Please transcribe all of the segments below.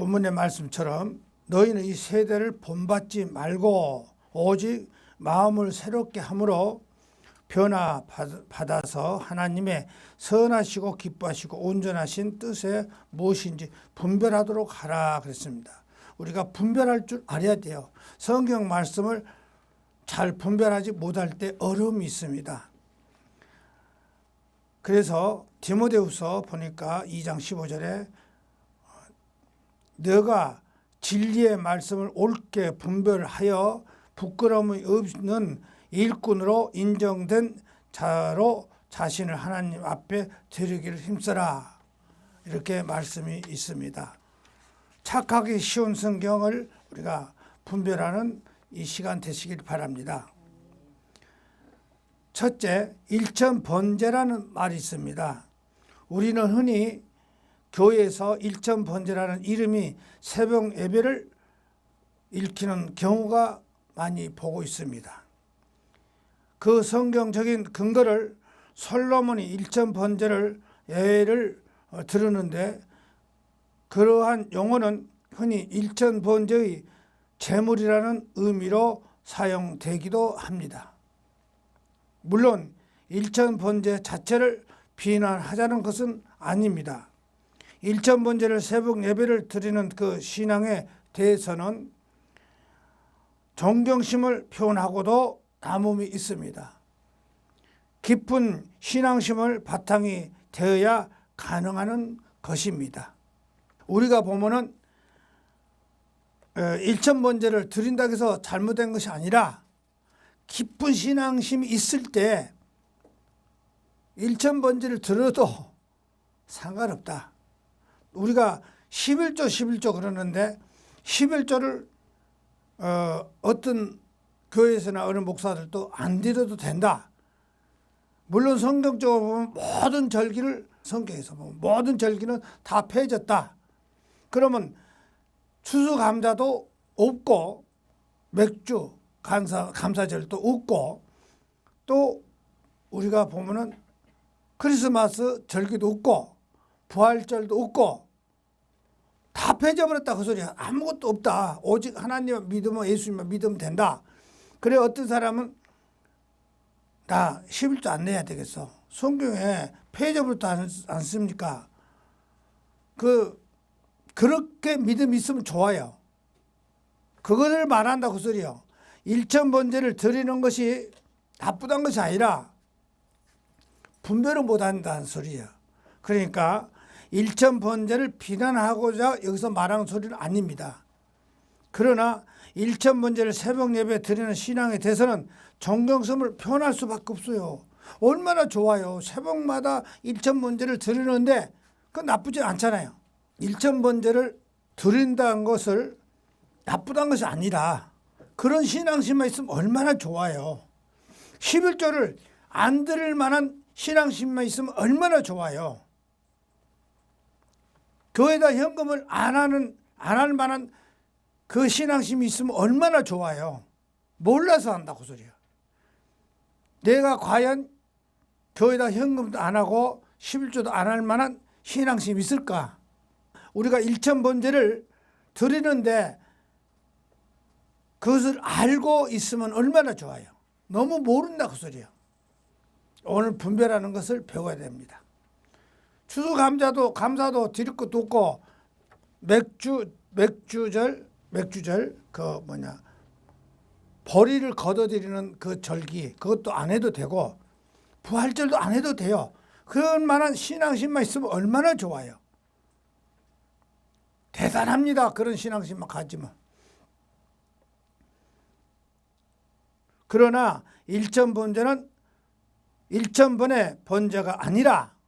본문의 말씀처럼 너희는 이 세대를 본받지 말고 오직 마음을 새롭게 함으로 변화받아서 하나님의 선하시고 기뻐하시고 온전하신 뜻에 무엇인지 분별하도록 하라 그랬습니다. 우리가 분별할 줄 알아야 돼요. 성경 말씀을 잘 분별하지 못할 때 어려움이 있습니다. 그래서 디모데후서 보니까 2장 15절에 너가 진리의 말씀을 옳게 분별하여 부끄러움이 없는 일꾼으로 인정된 자로 자신을 하나님 앞에 드리기를 힘써라. 이렇게 말씀이 있습니다. 착하기 쉬운 성경을 우리가 분별하는 이 시간 되시길 바랍니다. 첫째, 일천번제라는 말이 있습니다. 우리는 흔히 교회에서 일천번제라는 이름이 새벽 예배를 일으키는 경우가 많이 보고 있습니다. 그 성경적인 근거를 솔로몬이 일천번제를 예를 들었는데 그러한 용어는 흔히 일천번제의 제물이라는 의미로 사용되기도 합니다. 물론 일천번제 자체를 비난하자는 것은 아닙니다. 일천번제를 새벽 예배를 드리는 그 신앙에 대해서는 존경심을 표현하고도 남음이 있습니다. 깊은 신앙심을 바탕이 되어야 가능한 것입니다. 우리가 보면은 일천번제를 드린다고 해서 잘못된 것이 아니라 깊은 신앙심이 있을 때 일천번제를 들어도 상관없다. 우리가 11조 그러는데 11조를 어떤 교회에서나 어느 목사들도 안 드려도 된다. 물론 성경적으로 보면 모든 절기를 성경에서 보면 모든 절기는 다 폐해졌다. 그러면 추수감사도 없고 맥주 감사절도 없고 또 우리가 보면은 크리스마스 절기도 없고 부활절도 없고 다 폐져버렸다 그 소리야. 아무것도 없다. 오직 하나님을 믿으면 예수님을 믿으면 된다. 그래 어떤 사람은 나 11조 안 내야 되겠어. 성경에 폐져버렸다 않습니까? 그렇게 믿음이 있으면 좋아요. 그것을 말한다 그 소리요. 일천번제를 드리는 것이 나쁘다는 것이 아니라 분별을 못한다는 소리예요. 그러니까 일천번제를 비난하고자 여기서 말하는 소리는 아닙니다. 그러나 일천번제를 새벽 예배 드리는 신앙에 대해서는 존경심을 표현할 수밖에 없어요. 얼마나 좋아요. 새벽마다 일천번제를 드리는데 그건 나쁘지 않잖아요. 일천번제를 드린다는 것을 나쁘다는 것이 아니라 그런 신앙심만 있으면 얼마나 좋아요. 11조를 안 드릴 만한 신앙심만 있으면 얼마나 좋아요. 교회에다 현금을 안 할 만한 그 신앙심이 있으면 얼마나 좋아요. 몰라서 한다고 소리야. 내가 과연 교회에다 현금도 안 하고 11조도 안 할 만한 신앙심이 있을까? 우리가 일천번제를 드리는데 그것을 알고 있으면 얼마나 좋아요. 너무 모른다고 소리야. 오늘 분별하는 것을 배워야 됩니다. 추수감사도 감사도 드릴 것도 없고 맥주절 보리를 걷어들이는 그 절기 그것도 안 해도 되고 부활절도 안 해도 돼요. 그런 만한 신앙심만 있으면 얼마나 좋아요. 대단합니다. 그런 신앙심만 가지면. 그러나 일천번제는 일천번의 번제가 아니라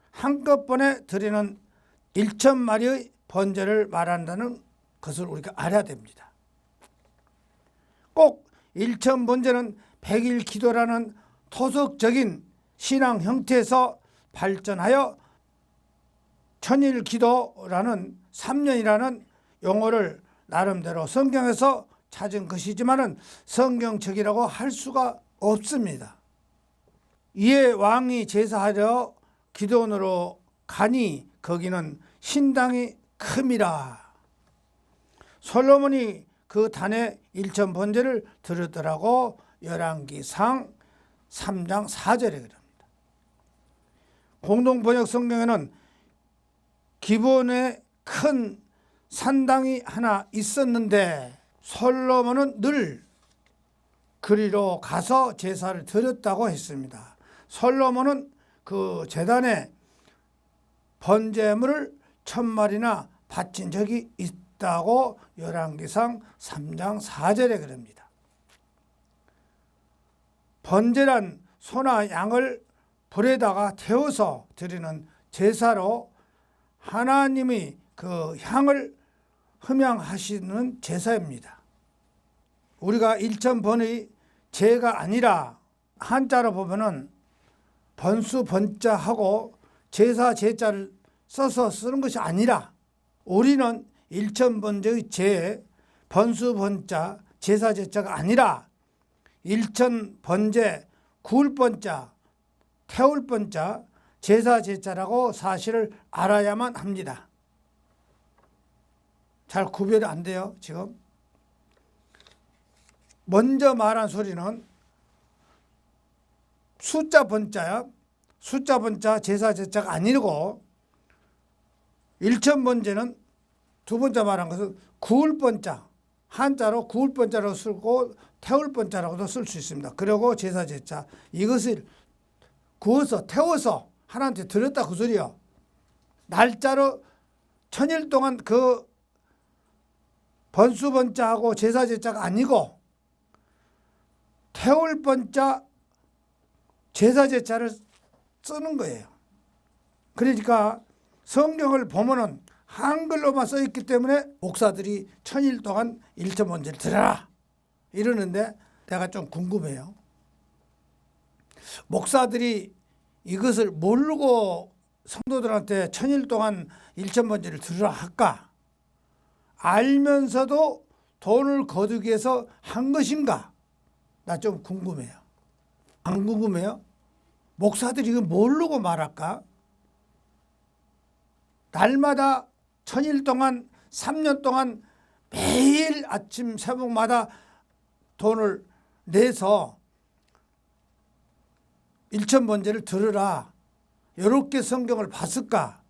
한꺼번에 드리는 1,000마리의 번제를 말한다는 것을 우리가 알아야 됩니다. 꼭 1,000번제는 100일 기도라는 토속적인 신앙 형태에서 발전하여 1000일 기도라는 3년이라는 용어를 나름대로 성경에서 찾은 것이지만은 성경적이라고 할 수가 없습니다. 이에 왕이 제사하려 기도원으로 가니 거기는 신당이 큼이라. 솔로몬이 그 단에 일천 번제를 드렸더라고 열왕기상 3장 4절에 그럽니다. 공동번역 성경에는 기본에 큰 산당이 하나 있었는데 솔로몬은 늘 그리로 가서 제사를 드렸다고 했습니다. 솔로몬은 그 제단에 번제물을 1000마리나 바친 적이 있다고 열왕기상 3장 4절에 그럽니다. 번제란 소나 양을 불에다가 태워서 드리는 제사로 하나님이 그 향을 흠양하시는 제사입니다. 우리가 일천번의 제가 아니라 한자로 보면은 번수 번자하고 제사 제자를 써서 쓰는 것이 아니라 우리는 일천번제의 제 번수 번자 제사 제자가 아니라 일천번제 구울 번자 태울 번자 제사 제자라고 사실을 알아야만 합니다. 잘 구별이 안 돼요 지금. 먼저 말한 소리는 숫자 번자야. 숫자 번자 제사 제자가 아니고 일천번제는 두 번째 말한 것은 구울 번자 한자로 구울 번자로 쓰고 태울 번자라고도 쓸 수 있습니다. 그리고 제사 제자 이것을 구워서 태워서 하나님한테 드렸다 그 소리요. 날짜로 1000일 동안 그 번수 번자하고 제사 제자가 아니고 태울 번자 제사 제자를 쓰는 거예요. 그러니까 성경을 보면은 한글로만 써 있기 때문에 목사들이 1000일 동안 일천번제를 드려라 이러는데 내가 좀 궁금해요. 목사들이 이것을 모르고 성도들한테 1000일 동안 일천번제를 드리라 할까? 알면서도 돈을 거두기 위해서 한 것인가? 나 좀 궁금해요. 안 궁금해요? 목사들이 이거 모르고 말할까? 날마다 1000일 동안 3년 동안 매일 아침 새벽마다 돈을 내서 일천번제를 들으라 이렇게 성경을 봤을까?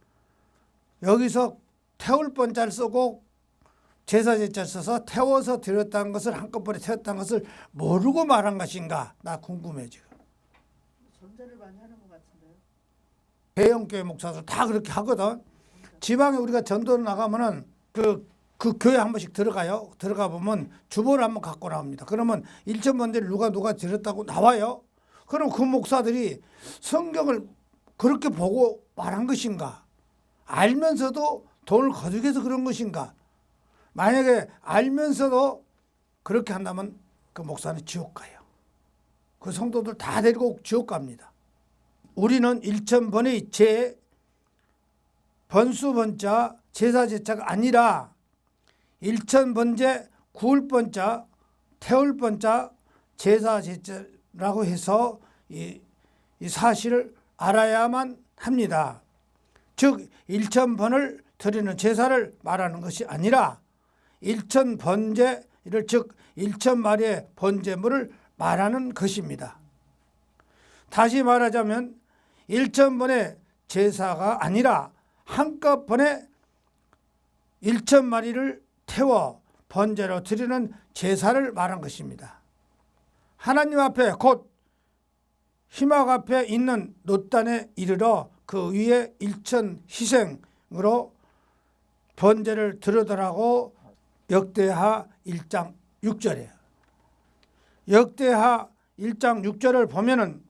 여기서 태울 번자를 쓰고 제사 제자를 써서 태워서 드렸다는 것을 한꺼번에 태웠다는 것을 모르고 말한 것인가? 나 궁금해 지금. 전제를 많이 하는 것 같은데요. 대형교회 목사들 다 그렇게 하거든. 지방에 우리가 전도를 나가면은 그 교회 한 번씩 들어가요. 들어가 보면 주보를 한번 갖고 나옵니다. 그러면 일천번제를 누가 드렸다고 나와요. 그럼 그 목사들이 성경을 그렇게 보고 말한 것인가? 알면서도 돈을 거두기 위해서 그런 것인가? 만약에 알면서도 그렇게 한다면 그 목사는 지옥 가요. 그 성도들 다 데리고 지옥 갑니다. 우리는 일천번의 제 번수번자 제사 제자가 아니라 일천번제 구울 번자 태울 번자 제사 제자라고 해서 이 사실을 알아야만 합니다. 즉 일천번을 드리는 제사를 말하는 것이 아니라 일천번제를 즉 1000마리의 번제물을 말하는 것입니다. 다시 말하자면 1000번의 제사가 아니라 한꺼번에 1000마리를 태워 번제로 드리는 제사를 말한 것입니다. 하나님 앞에 곧 희막 앞에 있는 놋단에 이르러 그 위에 1000 희생으로 번제를 드리더라고 역대하 1장 6절이에요. 역대하 1장 6절을 보면은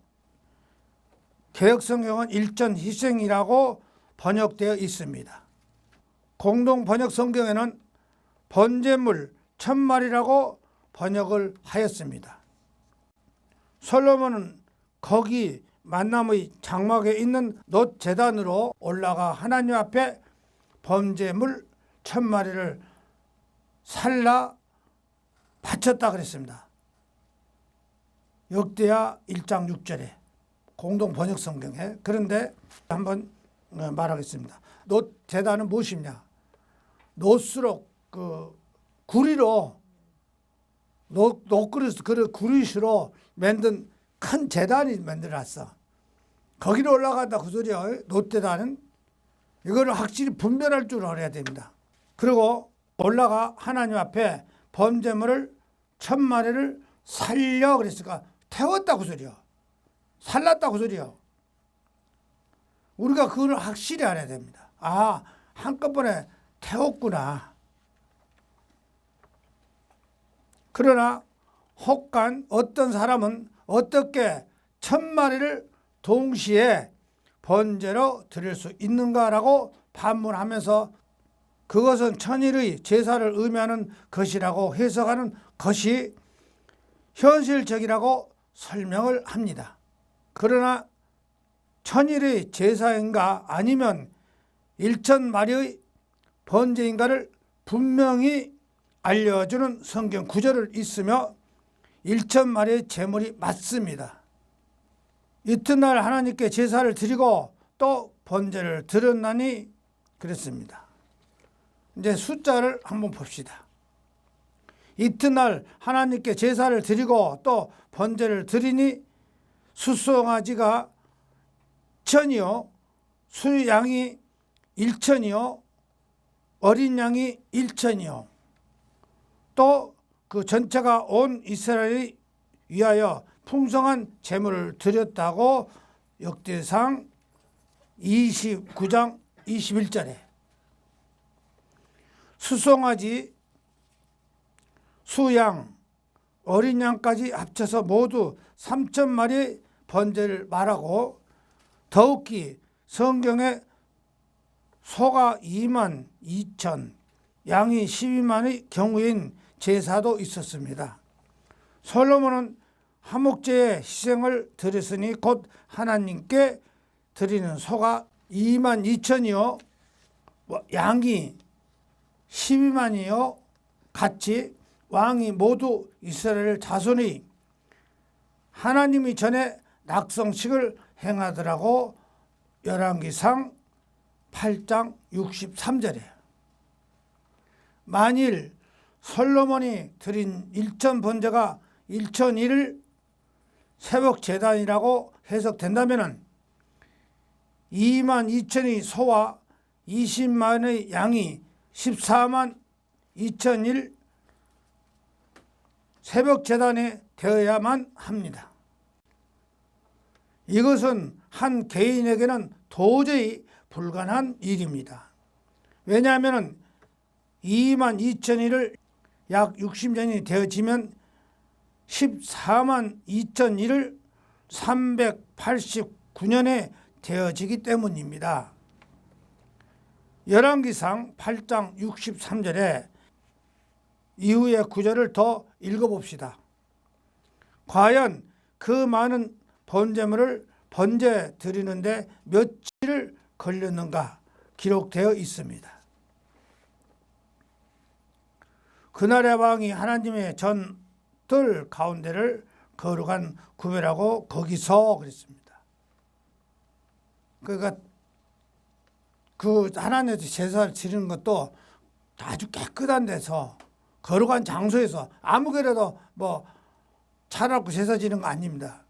개역성경은 1000 희생이라고 번역되어 있습니다. 공동 번역 성경에는 번제물 1000마리라고 번역을 하였습니다. 솔로몬은 거기 만남의 장막에 있는 놋 제단으로 올라가 하나님 앞에 번제물 1000마리를 살라 바쳤다 그랬습니다. 역대하 1장 6절에 공동 번역 성경에. 그런데 한번 말하겠습니다. 놋 제단은 무엇이냐? 놋으로 그 구리로 녹그릇 구리시로 만든 큰 제단이 만들어놨어. 거기로 올라간다 그 소리야. 롯데단은 이거를 확실히 분별할 줄 알아야 됩니다. 그리고 올라가 하나님 앞에 번제물을 1000마리를 살려 그랬으니까 태웠다 그 소리야. 살랐다 그 소리야. 우리가 그걸 확실히 알아야 됩니다. 아, 한꺼번에 태웠구나. 그러나 혹간 어떤 사람은 어떻게 1000마리를 동시에 번제로 드릴 수 있는가라고 반문하면서 그것은 천일의 제사를 의미하는 것이라고 해석하는 것이 현실적이라고 설명을 합니다. 그러나 천일의 제사인가 아니면 1000마리의 번제인가를 분명히 알려주는 성경 구절을 있으며 1000마리의 제물이 맞습니다. 이튿날 하나님께 제사를 드리고 또 번제를 드렸나니 그랬습니다. 이제 숫자를 한번 봅시다. 이튿날 하나님께 제사를 드리고 또 번제를 드리니 숫송아지가 1000이요 수양이 1000이요 어린 양이 1000이요 또 그 전체가 온 이스라엘이 위하여 풍성한 제물을 드렸다고 역대상 29장 21절에 수송아지, 수양, 어린 양까지 합쳐서 모두 3000마리 번제를 말하고 더욱이 성경에 소가 22,000, 양이 12만의 경우인 제사도 있었습니다. 솔로몬은 화목제의 희생을 드렸으니 곧 하나님께 드리는 소가 22,000이요 양이 12만이요 같이 왕이 모두 이스라엘 자손이 하나님이 전에 낙성식을 행하더라고 열왕기상 8장 63절에 만일 솔로몬이 드린 1000번제가 1001을 새벽제단이라고 해석된다면 22,000의 소와 20만의 양이 14만 2000일 새벽제단에 되어야만 합니다. 이것은 한 개인에게는 도저히 불가능한 일입니다. 왜냐하면 22,000일을 약 60년이 되어지면 14만 2000일을 389년에 되어지기 때문입니다. 열왕기상 8장 63절에 이후의 구절을 더 읽어봅시다. 과연 그 많은 번제물을 번제 드리는데 며칠을 걸렸는가 기록되어 있습니다. 그날의 왕이 하나님의 전들 가운데를 거룩한 구별하고 거기서 그랬습니다. 그러니까 그 하나님의 제사를 드리는 것도 아주 깨끗한 데서 거룩한 장소에서 아무개라도 뭐 차려놓고 제사 지는 거 아닙니다.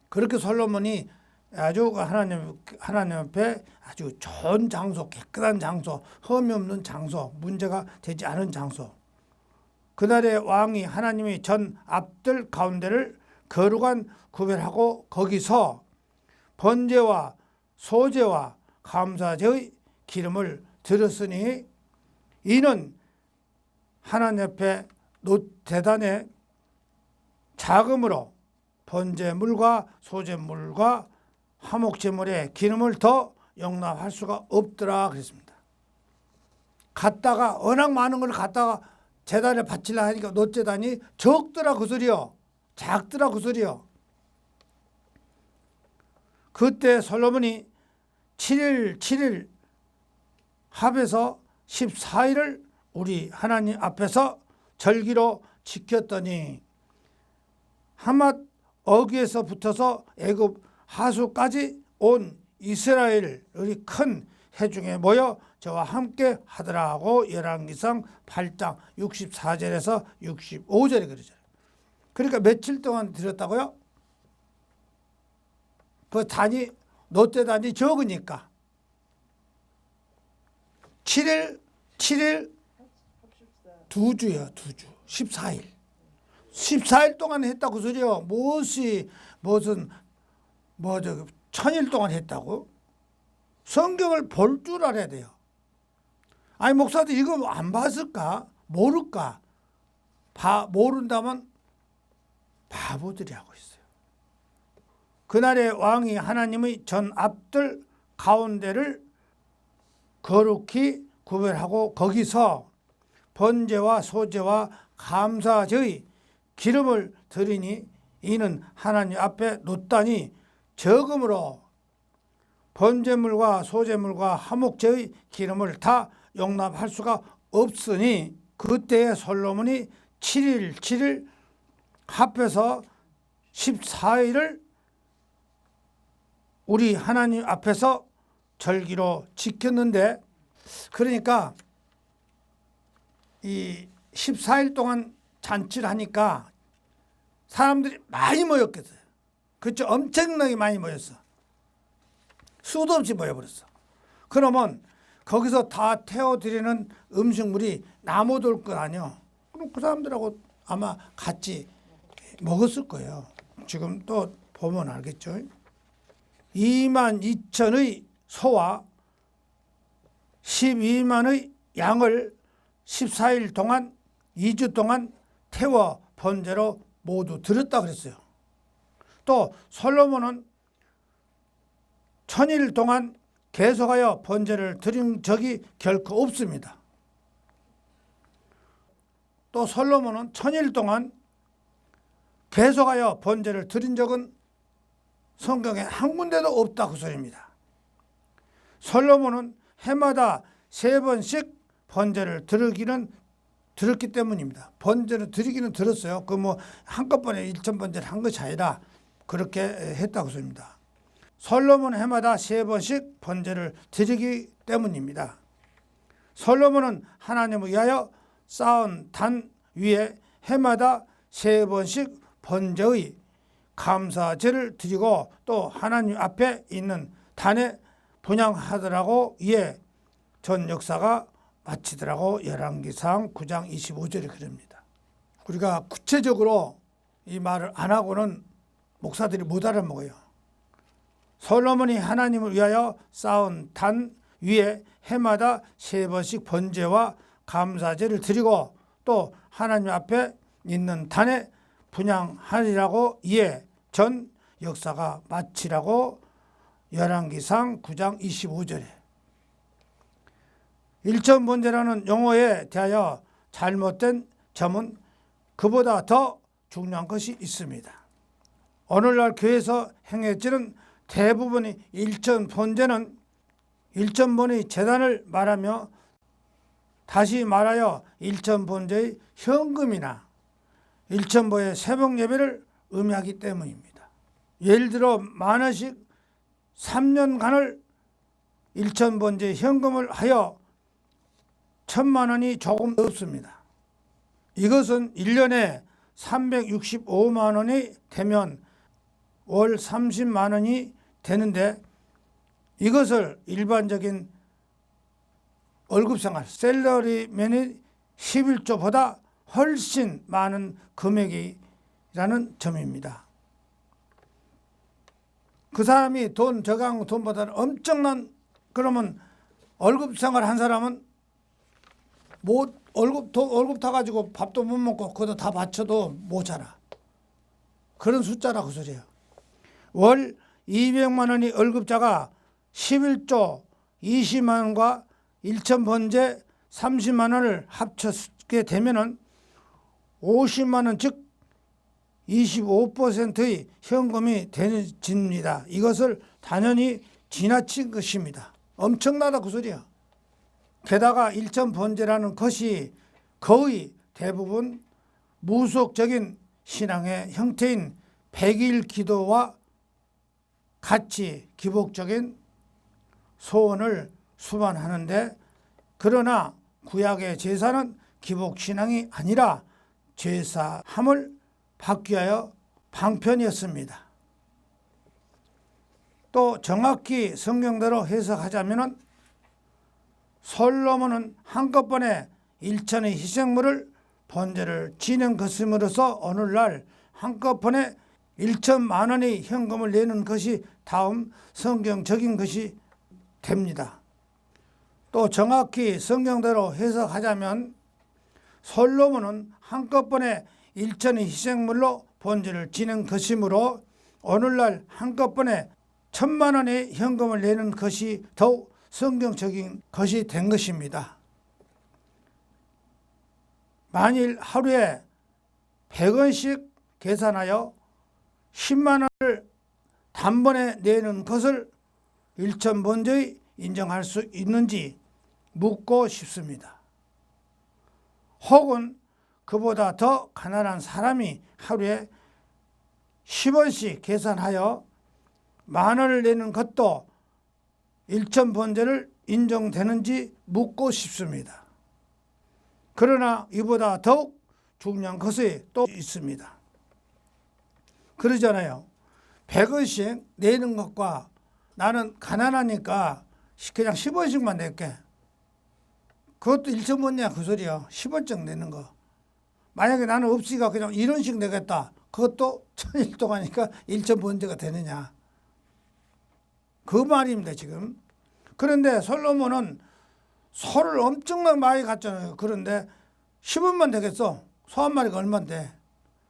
그렇게 솔로몬이 아주 하나님 앞에 아주 좋은 장소, 깨끗한 장소, 흠이 없는 장소, 문제가 되지 않은 장소. 그날의 왕이 하나님의 전 앞들 가운데를 거룩한 구별하고 거기서 번제와 소제와 감사제의 기름을 드렸으니 이는 하나님 앞에 대단의 자금으로 번제물과 소제물과 화목제물에 기름을 더 용납할 수가 없더라 그랬습니다. 갖다가 워낙 많은 걸 갖다가 제단에 바치려 하니까 놋제단이 적더라 그 소리요. 작더라 그 소리요. 그때 솔로몬이 7일 합해서 14일을 우리 하나님 앞에서 절기로 지켰더니 하맛 어귀에서 붙어서 애굽 하수까지 온 이스라엘 우리 큰 회중에 모여 저와 함께 하더라 하고 열왕기상 8장 64절에서 65절에 그러잖아요. 그러니까 며칠 동안 드렸다고요? 그 단위 노때 단위 적으니까 7일 2주요. 2주 14일 동안 했다고 소리요. 무슨 1000일 동안 했다고? 성경을 볼 줄 알아야 돼요. 아니 목사들 이거 안 봤을까? 모를까? 모른다면 바보들이 하고 있어요. 그날의 왕이 하나님의 전 앞들 가운데를 거룩히 구별하고 거기서 번제와 소제와 감사제의 기름을 드리니 이는 하나님 앞에 놓다니 적음으로 번제물과 소제물과 화목제의 기름을 다 용납할 수가 없으니 그때에 솔로몬이 7일 합해서 14일을 우리 하나님 앞에서 절기로 지켰는데, 그러니까 이 14일 동안 잔치를 하니까 사람들이 많이 모였겠어요. 그렇죠? 엄청나게 많이 모였어. 수도 없이 모여버렸어. 그러면 거기서 다 태워드리는 음식물이 남아돌 거 아니요. 그럼 그 사람들하고 아마 같이 먹었을 거예요. 지금 또 보면 알겠죠. 22,000의 소와 12만의 양을 14일 동안 2주 동안 태워 번제로 모두 드렸다 그랬어요. 또 솔로몬은 1000일 동안 계속하여 번제를 드린 적이 결코 없습니다. 또 솔로몬은 1000일 동안 계속하여 번제를 드린 적은 성경에 한 군데도 없다 그 소리입니다. 솔로몬은 해마다 3번씩 번제를 드렸기 때문입니다. 번제를 드리기는 들었어요. 그 뭐 한꺼번에 1000번제를 한 것이 아니라 그렇게 했다고 소리입니다. 솔로몬 해마다 3번씩 번제를 드리기 때문입니다. 솔로몬은 하나님을 위하여 쌓은 단 위에 해마다 3번씩 번제의 감사제를 드리고 또 하나님 앞에 있는 단에 분향하더라고 이에 전 역사가 마치더라고. 열왕기상 9장 25절에 그럽니다. 우리가 구체적으로 이 말을 안 하고는 목사들이 못 알아먹어요. 솔로몬이 하나님을 위하여 쌓은 단 위에 해마다 3번씩 번제와 감사제를 드리고 또 하나님 앞에 있는 단에 분향하리라고 이에 전 역사가 마치라고 열왕기상 9장 25절에. 일천번제라는 용어에 대하여 잘못된 점은 그보다 더 중요한 것이 있습니다. 오늘날 교회에서 행해지는 대부분의 일천번제는 일천번의 제단을 말하며 다시 말하여 일천번제의 현금이나 일천번의 새벽 예배를 의미하기 때문입니다. 예를 들어 만원씩 3년간을 일천번제 현금을 하여 1000만 원이 조금 없습니다. 이것은 1년에 365만 원이 되면 월 30만 원이 되는데 이것을 일반적인 월급생활 셀러리맨이 11조보다 훨씬 많은 금액이라는 점입니다. 그 사람이 돈 저강 돈보다는 엄청난, 그러면 월급생활 한 사람은 뭐 월급 타가지고 밥도 못 먹고 그것도 다 바쳐도 모자라. 그런 숫자라고 소리예요. 월 200만 원이 월급자가 11조 20만 원과 1천번제 30만 원을 합쳤게 되면은 50만 원, 즉 25%의 현금이 되집니다. 이것을 단연히 지나친 것입니다. 엄청나다 그 소리야. 게다가 일천번제라는 것이 거의 대부분 무속적인 신앙의 형태인 백일 기도와 같이 기복적인 소원을 수반하는데, 그러나 구약의 제사는 기복신앙이 아니라 제사함을 받기 위하여 방편이었습니다. 또 정확히 성경대로 해석하자면 솔로몬은 한꺼번에 일천의 희생물을 번제를 지는 것임으로써 오늘날 한꺼번에 1천만 원의 현금을 내는 것이 다음 성경적인 것이 됩니다. 또 정확히 성경대로 해석하자면 솔로몬은 한꺼번에 1천의 희생물로 번제를 지는 것이므로 오늘날 한꺼번에 1,000만 원의 현금을 내는 것이 더욱 성경적인 것이 된 것입니다. 만일 하루에 100원씩 계산하여 10만 원을 단번에 내는 것을 일천번제의 인정할 수 있는지 묻고 싶습니다. 혹은 그보다 더 가난한 사람이 하루에 10원씩 계산하여 10,000원을 내는 것도 일천번제를 인정되는지 묻고 싶습니다. 그러나 이보다 더욱 중요한 것이 또 있습니다. 그러잖아요. 100원씩 내는 것과 나는 가난하니까 그냥 10원씩만 낼게. 그것도 1천번이야 그 소리야. 10원씩 내는 거. 만약에 나는 없으니까 그냥 1원씩 내겠다. 그것도 1000일 동안이니까 1천번제가 되느냐. 그 말입니다 지금. 그런데 솔로몬은 소를 엄청나게 많이 갖잖아요. 그런데 10원만 되겠어. 소 한 마리가 얼만데.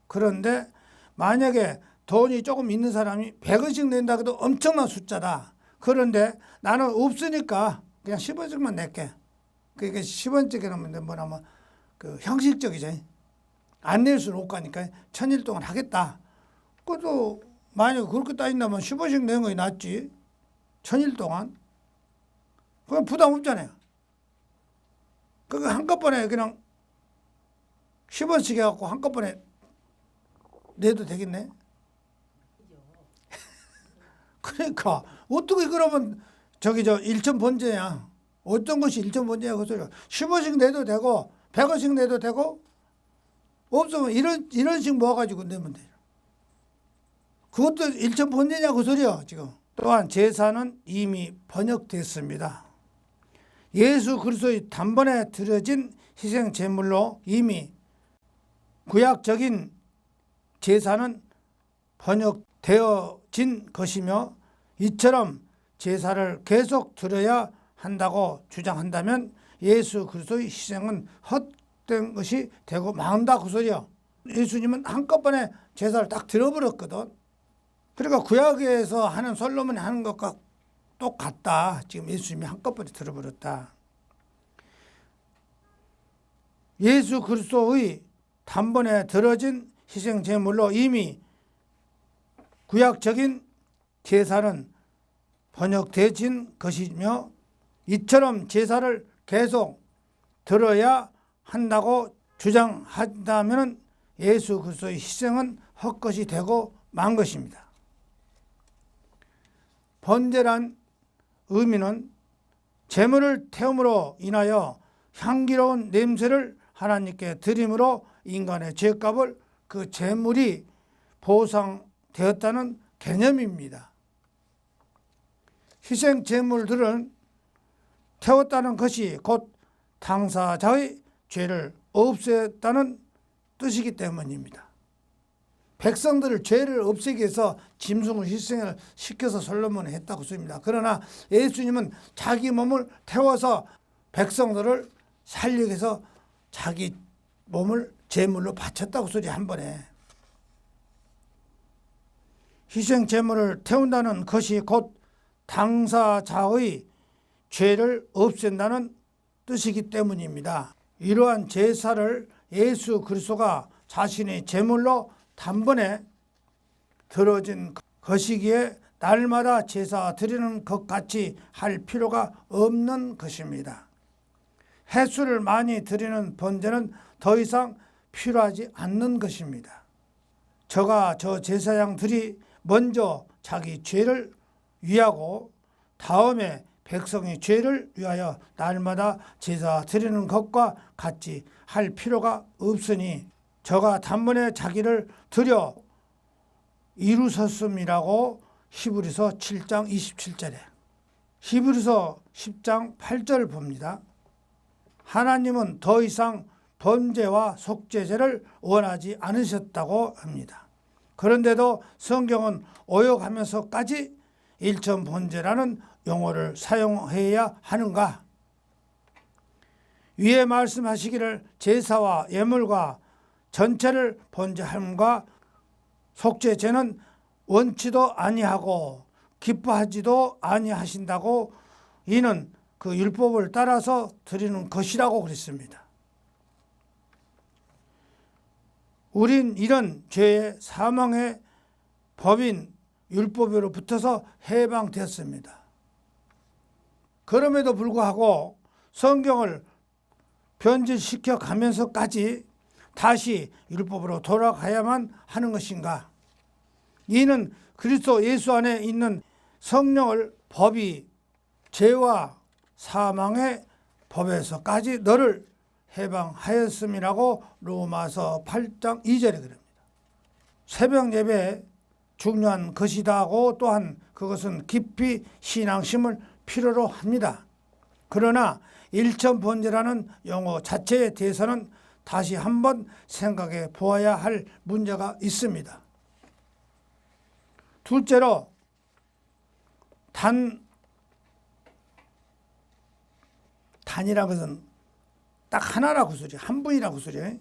그런데 만약에 돈이 조금 있는 사람이 100원씩 낸다 해도 엄청난 숫자다. 그런데 나는 없으니까 그냥 10원씩만 낼게. 그러니까 10원씩이라면 뭐냐면 그 형식적이죠. 안 낼 수는 없고 하니까 1000일 동안 하겠다. 그것도 만약에 그렇게 따진다면 10원씩 내는 것이 낫지. 1000일 동안. 그건 부담 없잖아요. 그거 한꺼번에 그냥 10원씩 해갖고 한꺼번에 내도 되겠네. 그러니까 어떻게 그러면 저기 저 일천번제냐. 어떤 것이 일천번제냐 그 소리야. 10원씩 내도 되고 100원씩 내도 되고 없으면 이런씩 모아가지고 내면 돼요. 그것도 일천번제냐 그 소리야 지금. 또한 제사는 이미 번역됐습니다. 예수 그리스도의 단번에 드려진 희생 제물로 이미 구약적인 제사는 번역되어진 것이며 이처럼 제사를 계속 드려야 한다고 주장한다면 예수 그리스도의 희생은 헛된 것이 되고 망한다 그 소리야. 예수님은 한꺼번에 제사를 딱 드려버렸거든. 그러니까 구약에서 하는 솔로몬이 하는 것과 똑같다. 지금 예수님이 한꺼번에 들어버렸다. 예수 그리스도의 단번에 들어진 희생 제물로 이미 구약적인 제사는 번역되진 것이며 이처럼 제사를 계속 들어야 한다고 주장한다면 예수 그리스도의 희생은 헛것이 되고 만 것입니다. 번제란 의미는 제물을 태움으로 인하여 향기로운 냄새를 하나님께 드림으로 인간의 죄값을 그 제물이 보상되었다는 개념입니다. 희생 제물들은 태웠다는 것이 곧 당사자의 죄를 없앴다는 뜻이기 때문입니다. 백성들을 죄를 없애기 위해서 짐승을 희생을 시켜서 솔로몬이 했다고 씁니다. 그러나 예수님은 자기 몸을 태워서 백성들을 살리기 위해서 자기 몸을 제물로 바쳤다고 소리 한 번에. 희생 제물을 태운다는 것이 곧 당사자의 죄를 없앤다는 뜻이기 때문입니다. 이러한 제사를 예수 그리스도가 자신의 제물로 단번에 들어진 것이기에 날마다 제사 드리는 것 같이 할 필요가 없는 것입니다. 횟수를 많이 드리는 번제는 더 이상 필요하지 않는 것입니다. 저가 저 제사장들이 먼저 자기 죄를 위하고 다음에 백성의 죄를 위하여 날마다 제사 드리는 것과 같이 할 필요가 없으니 저가 단번에 자기를 드려 이루셨음이라고 히브리서 7장 27절에 히브리서 10장 8절 봅니다. 하나님은 더 이상 번제와 속죄제를 원하지 않으셨다고 합니다. 그런데도 성경은 오역하면서까지 일천 번제라는 용어를 사용해야 하는가? 위에 말씀하시기를 제사와 예물과 전체를 번제함과 속죄제는 원치도 아니하고 기뻐하지도 아니하신다고 이는 그 율법을 따라서 드리는 것이라고 그랬습니다. 우린 이런 죄의 사망의 법인 율법으로 붙어서 해방되었습니다. 그럼에도 불구하고 성경을 변질시켜 가면서까지 다시 율법으로 돌아가야만 하는 것인가? 이는 그리스도 예수 안에 있는 성령을 법이 죄와 사망의 법에서까지 너를 해방하였음이라고 로마서 8장 2절에 그럽니다. 새벽 예배 중요한 것이다 하고 또한 그것은 깊이 신앙심을 필요로 합니다. 그러나 일천번제라는 용어 자체에 대해서는 다시 한번 생각해 보아야 할 문제가 있습니다. 둘째로 단이라는 것은 딱 하나라고 소리, 한 분이라고 소리.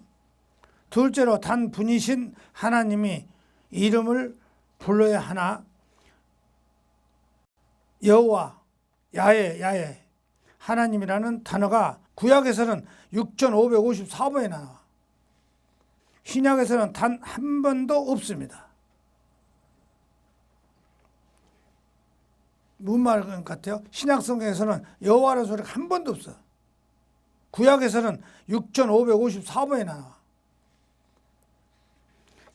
둘째로 단 분이신 하나님이 이름을 불러야 하나? 여호와, 야훼 하나님이라는 단어가 구약에서는 6554번에 나와. 신약에서는 단 한 번도 없습니다. 무슨 말 같아요? 신약 성경에서는 여호와라는 소리가 한 번도 없어. 구약에서는 6554번에 나와.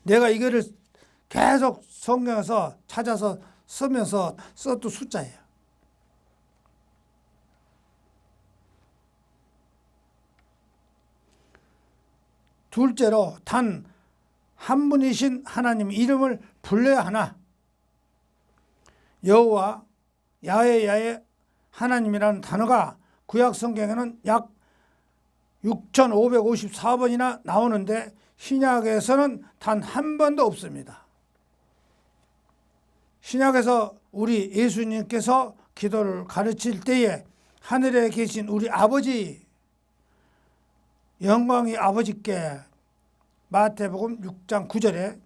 내가 이거를 계속 성경에서 찾아서 쓰면서 썼던 숫자예요. 둘째로 단 한 분이신 하나님 이름을 불러야 하나? 여호와, 야훼 하나님이라는 단어가 구약 성경에는 약 6554번이나 나오는데 신약에서는 단 한 번도 없습니다. 신약에서 우리 예수님께서 기도를 가르칠 때에 하늘에 계신 우리 아버지, 영광의 아버지께 마태복음 6장 9절에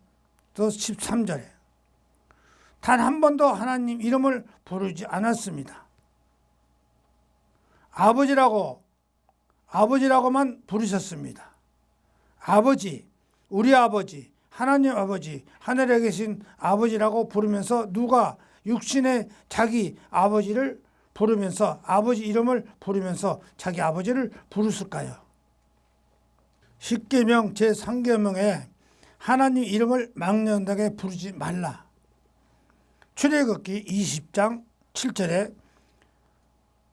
또 13절에 단 한 번도 하나님 이름을 부르지 않았습니다. 아버지라고만 부르셨습니다. 아버지, 우리 아버지, 하나님 아버지, 하늘에 계신 아버지라고 부르면서 누가 육신의 자기 아버지를 부르면서 아버지 이름을 부르면서 자기 아버지를 부르실까요? 십계명 제3계명에 하나님 이름을 망령되게 부르지 말라. 출애굽기 20장 7절에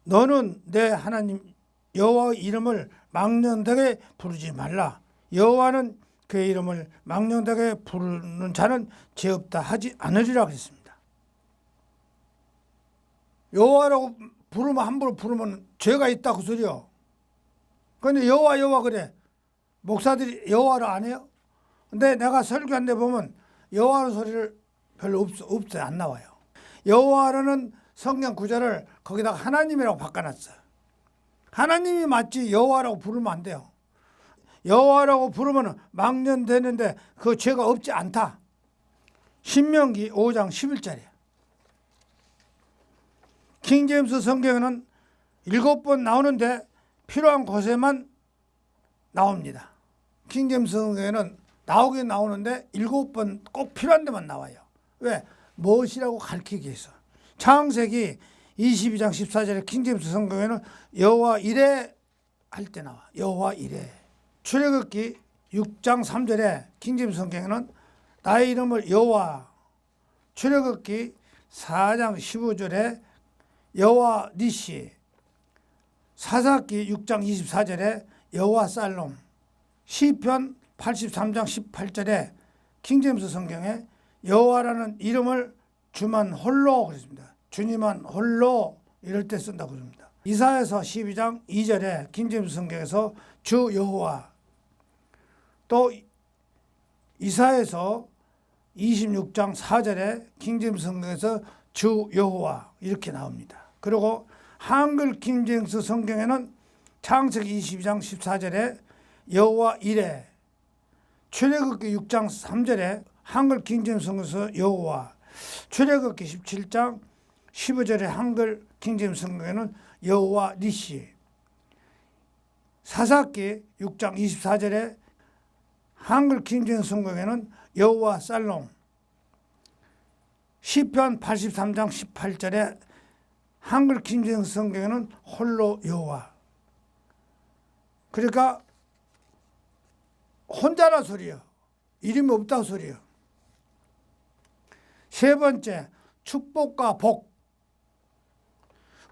너는 내 하나님 여호와의 이름을 망령되게 부르지 말라. 여호와는 그의 이름을 망령되게 부르는 자는 죄 없다 하지 않으리라 그랬습니다. 여호와라고 부르면 함부로 부르면 죄가 있다 그 소리요. 그런데 여호와 그래. 목사들이 여호와를 안 해요? 근데 내가 설교한 데 보면 여호와라는 소리를 별로 없어요. 안 나와요. 여호와라는 성경 구절을 거기다가 하나님이라고 바꿔놨어요. 하나님이 맞지 여호와라고 부르면 안 돼요. 여호와라고 부르면 망령되는데 그 죄가 없지 않다. 신명기 5장 11절에 킹제임스 성경에는 7번 나오는데 필요한 곳에만 나옵니다. 킹제임스 성경에는 나오긴 나오는데 7번 꼭 필요한 데만 나와요. 왜? 무엇이라고 가르치기 위해서. 창세기 22장 14절에 킹제임스 성경에는 여호와 이레 할 때 나와. 여호와 이레. 출애굽기 6장 3절에 킹제임스 성경에는 나의 이름을 여호와. 출애굽기 4장 15절에 여호와 니시, 사사기 6장 24절에 여호와 살롬, 시편 83장 18절에 킹제임스 성경에 여호와라는 이름을 주만 홀로 그랬습니다. 주님만 홀로 이럴 때 쓴다고 그럽니다. 이사야서 12장 2절에 킹제임스 성경에서 주 여호와, 또 이사야서 26장 4절에 킹제임스 성경에서 주 여호와 이렇게 나옵니다. 그리고 한글 킹제임스 성경에는 창세기 22장 14절에 여호와 이레, 출애굽기 6장 3절에 한글 킹제임스 성경에서 여호와, 출애굽기 17장 15절에 한글 킹제임스 성경에는 여호와 니시, 사사기 6장 24절에 한글 킹제임스 성경에는 여호와 살롬, 시편 83장 18절에 한글 킹제임스 성경에는 홀로 여호와. 그러니까 혼자라 소리요. 이름이 없다 소리요. 세 번째, 축복과 복.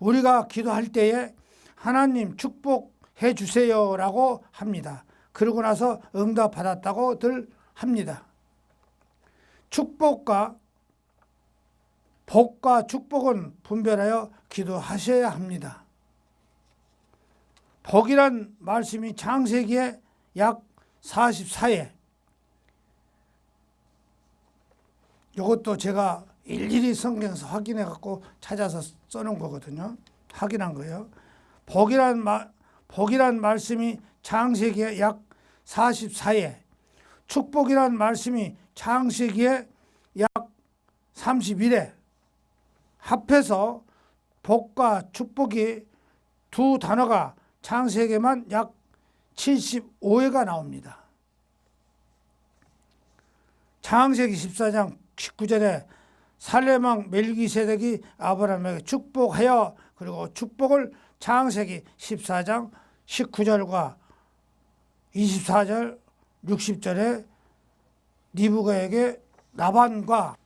우리가 기도할 때에 하나님 축복해 주세요라고 합니다. 그러고 나서 응답 받았다고들 합니다. 축복과 복과 축복은 분별하여 기도하셔야 합니다. 복이란 말씀이 창세기에 약 44회, 이것도 제가 일일이 성경에서 확인해 갖고 찾아서 써놓은 거거든요. 확인한 거예요. 복이란 말씀이 창세기에 약 44회, 축복이란 말씀이 창세기에 약 31회, 합해서 복과 축복이 두 단어가 창세기에만 약 75회가 나옵니다. 창세기 14장 19절에 살레망 멜기세덱이 아브라함에게 축복하여, 그리고 축복을 창세기 14장 19절과 24절 60절에 리브가에게 라반과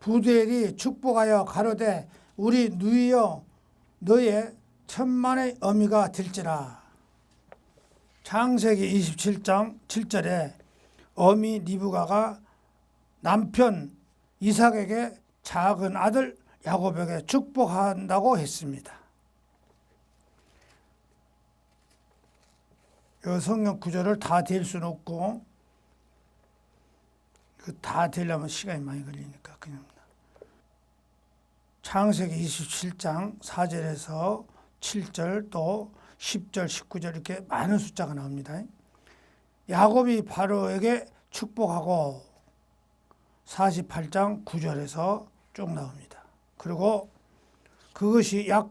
부두엘이 축복하여 가로되 우리 누이여 너의 천만의 어미가 될지라. 창세기 27장 7절에 어미 리브가가 남편 이삭에게 작은 아들 야곱에게 축복한다고 했습니다. 이 성경 구절을 다 될 수는 없고, 다 되려면 시간이 많이 걸리니까 그냥 창세기 27장 4절에서 7절 또 10절 19절 이렇게 많은 숫자가 나옵니다. 야곱이 바로에게 축복하고 48장 9절에서 쭉 나옵니다. 그리고 그것이 약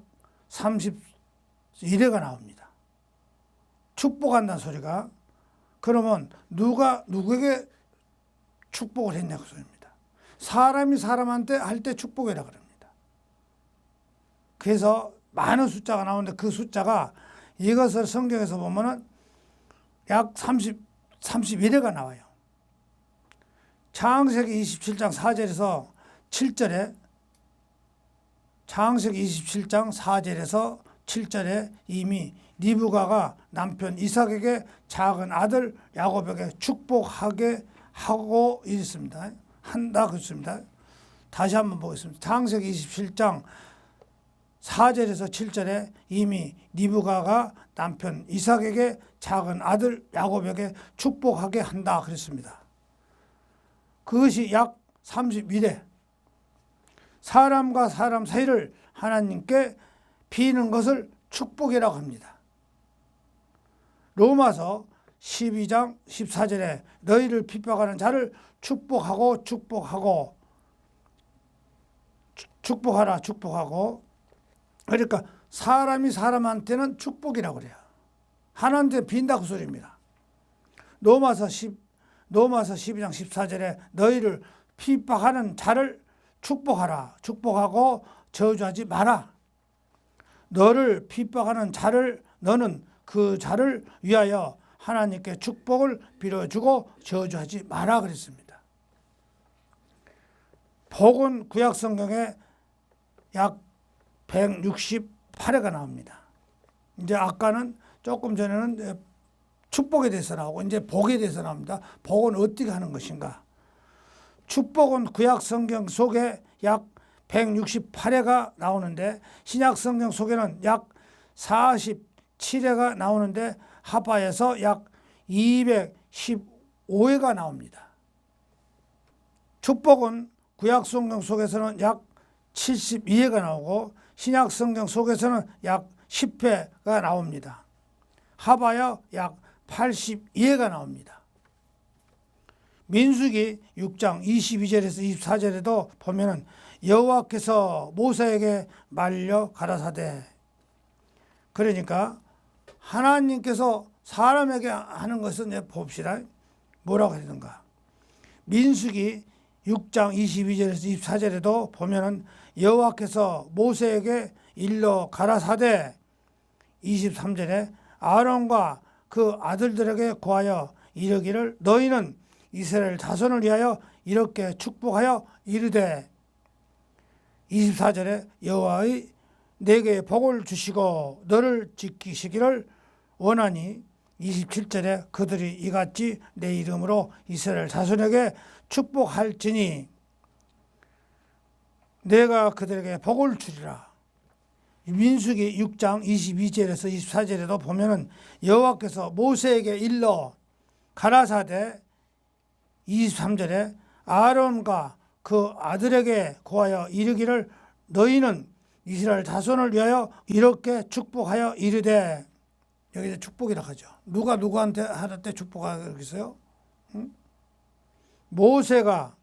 31회가 나옵니다. 축복한다는 소리가. 그러면 누가 누구에게 축복을 했냐고 소리입니다. 사람이 사람한테 할 때 축복이라 그럽니다. 그래서 많은 숫자가 나오는데 그 숫자가 이것을 성경에서 보면은 약 31회가 나와요. 창세기 27장 4절에서 7절에, 창세기 27장 4절에서 7절에 이미 리브가가 남편 이삭에게 작은 아들 야곱에게 축복하게 하고 있습니다. 한다 그렇습니다. 다시 한번 보겠습니다. 창세기 27장 4절에서 7절에 이미 리브가가 남편 이삭에게 작은 아들 야곱에게 축복하게 한다 그랬습니다. 그것이 약 31회. 사람과 사람 사이를 하나님께 비는 것을 축복이라고 합니다. 로마서 12장 14절에 너희를 핍박하는 자를 축복하고 축복하고 축복하라 축복하고. 그러니까 사람이 사람한테는 축복이라고 그래요. 하나님한테 빈다고 소리입니다. 로마서 12장 14절에 너희를 핍박하는 자를 축복하라 축복하고 저주하지 마라. 너를 핍박하는 자를 너는 그 자를 위하여 하나님께 축복을 빌어주고 저주하지 마라 그랬습니다. 복은 구약 성경에 약 168회가 나옵니다. 이제 아까는 조금 전에는 축복에 대해서 나오고 이제 복에 대해서 나옵니다. 복은 어떻게 하는 것인가? 축복은 구약 성경 속에 약 168회가 나오는데 신약 성경 속에는 약 47회가 나오는데 합하여서 약 215회가 나옵니다. 축복은 구약 성경 속에서는 약 72회가 나오고 신약 성경 속에서는 약 10회가 나옵니다. 합하여 약 82회가 나옵니다. 민수기 6장 22절에서 24절에도 보면은 여호와께서 모세에게 말려 가라사대, 그러니까 하나님께서 사람에게 하는 것은 이제 봅시다. 뭐라고 했는가? 민수기 6장 22절에서 24절에도 보면은 여호와께서 모세에게 일러 가라사대, 23절에 아론과 그 아들들에게 고하여 이르기를 너희는 이스라엘 자손을 위하여 이렇게 축복하여 이르되, 24절에 여호와의 내게 복을 주시고 너를 지키시기를 원하니, 27절에 그들이 이같이 내 이름으로 이스라엘 자손에게 축복할지니 내가 그들에게 복을 주리라. 민수기 6장 22절에서 24절에도 보면은 여호와께서 모세에게 일러 가라사대, 23절에 아론과 그 아들에게 고하여 이르기를 너희는 이스라엘 자손을 위하여 이렇게 축복하여 이르되, 여기서 축복이라 하죠. 누가 누구한테 할 때 축복하라고 했어요? 응? 모세가,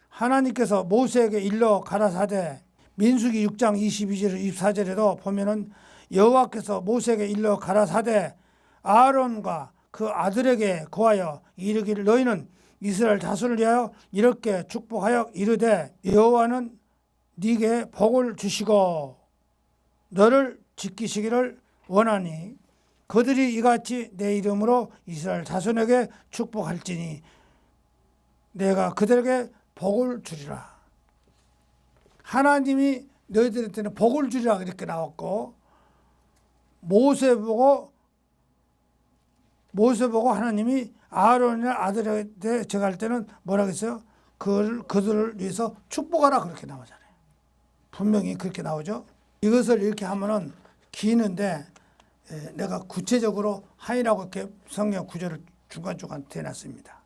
하나님께서 모세에게 일러 가라사대, 민수기 6장 22절 24절에도 보면은 여호와께서 모세에게 일러 가라사대 아론과 그 아들에게 고하여 이르기를 너희는 이스라엘 자손을 위하여 이렇게 축복하여 이르되 여호와는 네게 복을 주시고 너를 지키시기를 원하니 그들이 이같이 내 이름으로 이스라엘 자손에게 축복할지니 내가 그들에게 복을 주리라. 하나님이 너희들한테는 복을 주리라 이렇게 나왔고, 모세 보고 하나님이 아론이나 아들에게 정할 때는 뭐라고 했어요? 그들을 위해서 축복하라 그렇게 나오잖아요. 분명히 그렇게 나오죠. 이것을 이렇게 하면은 기는데 내가 구체적으로 하이라고 이렇게 성경 구절을 중간중간 대놨습니다.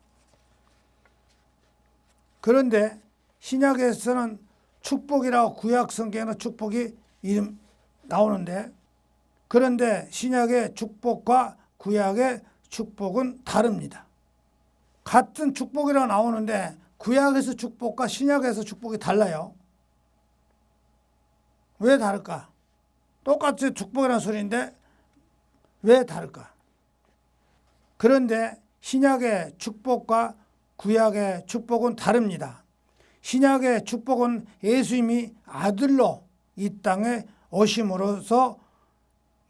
그런데 신약에서는 축복이라고 구약 성경에는 축복이 이름 나오는데, 그런데 신약의 축복과 구약의 축복은 다릅니다. 같은 축복이라고 나오는데 구약에서 축복과 신약에서 축복이 달라요. 왜 다를까? 똑같이 축복이라는 소리인데 왜 다를까? 그런데 신약의 축복과 구약의 축복은 다릅니다. 신약의 축복은 예수님이 아들로 이 땅에 오심으로써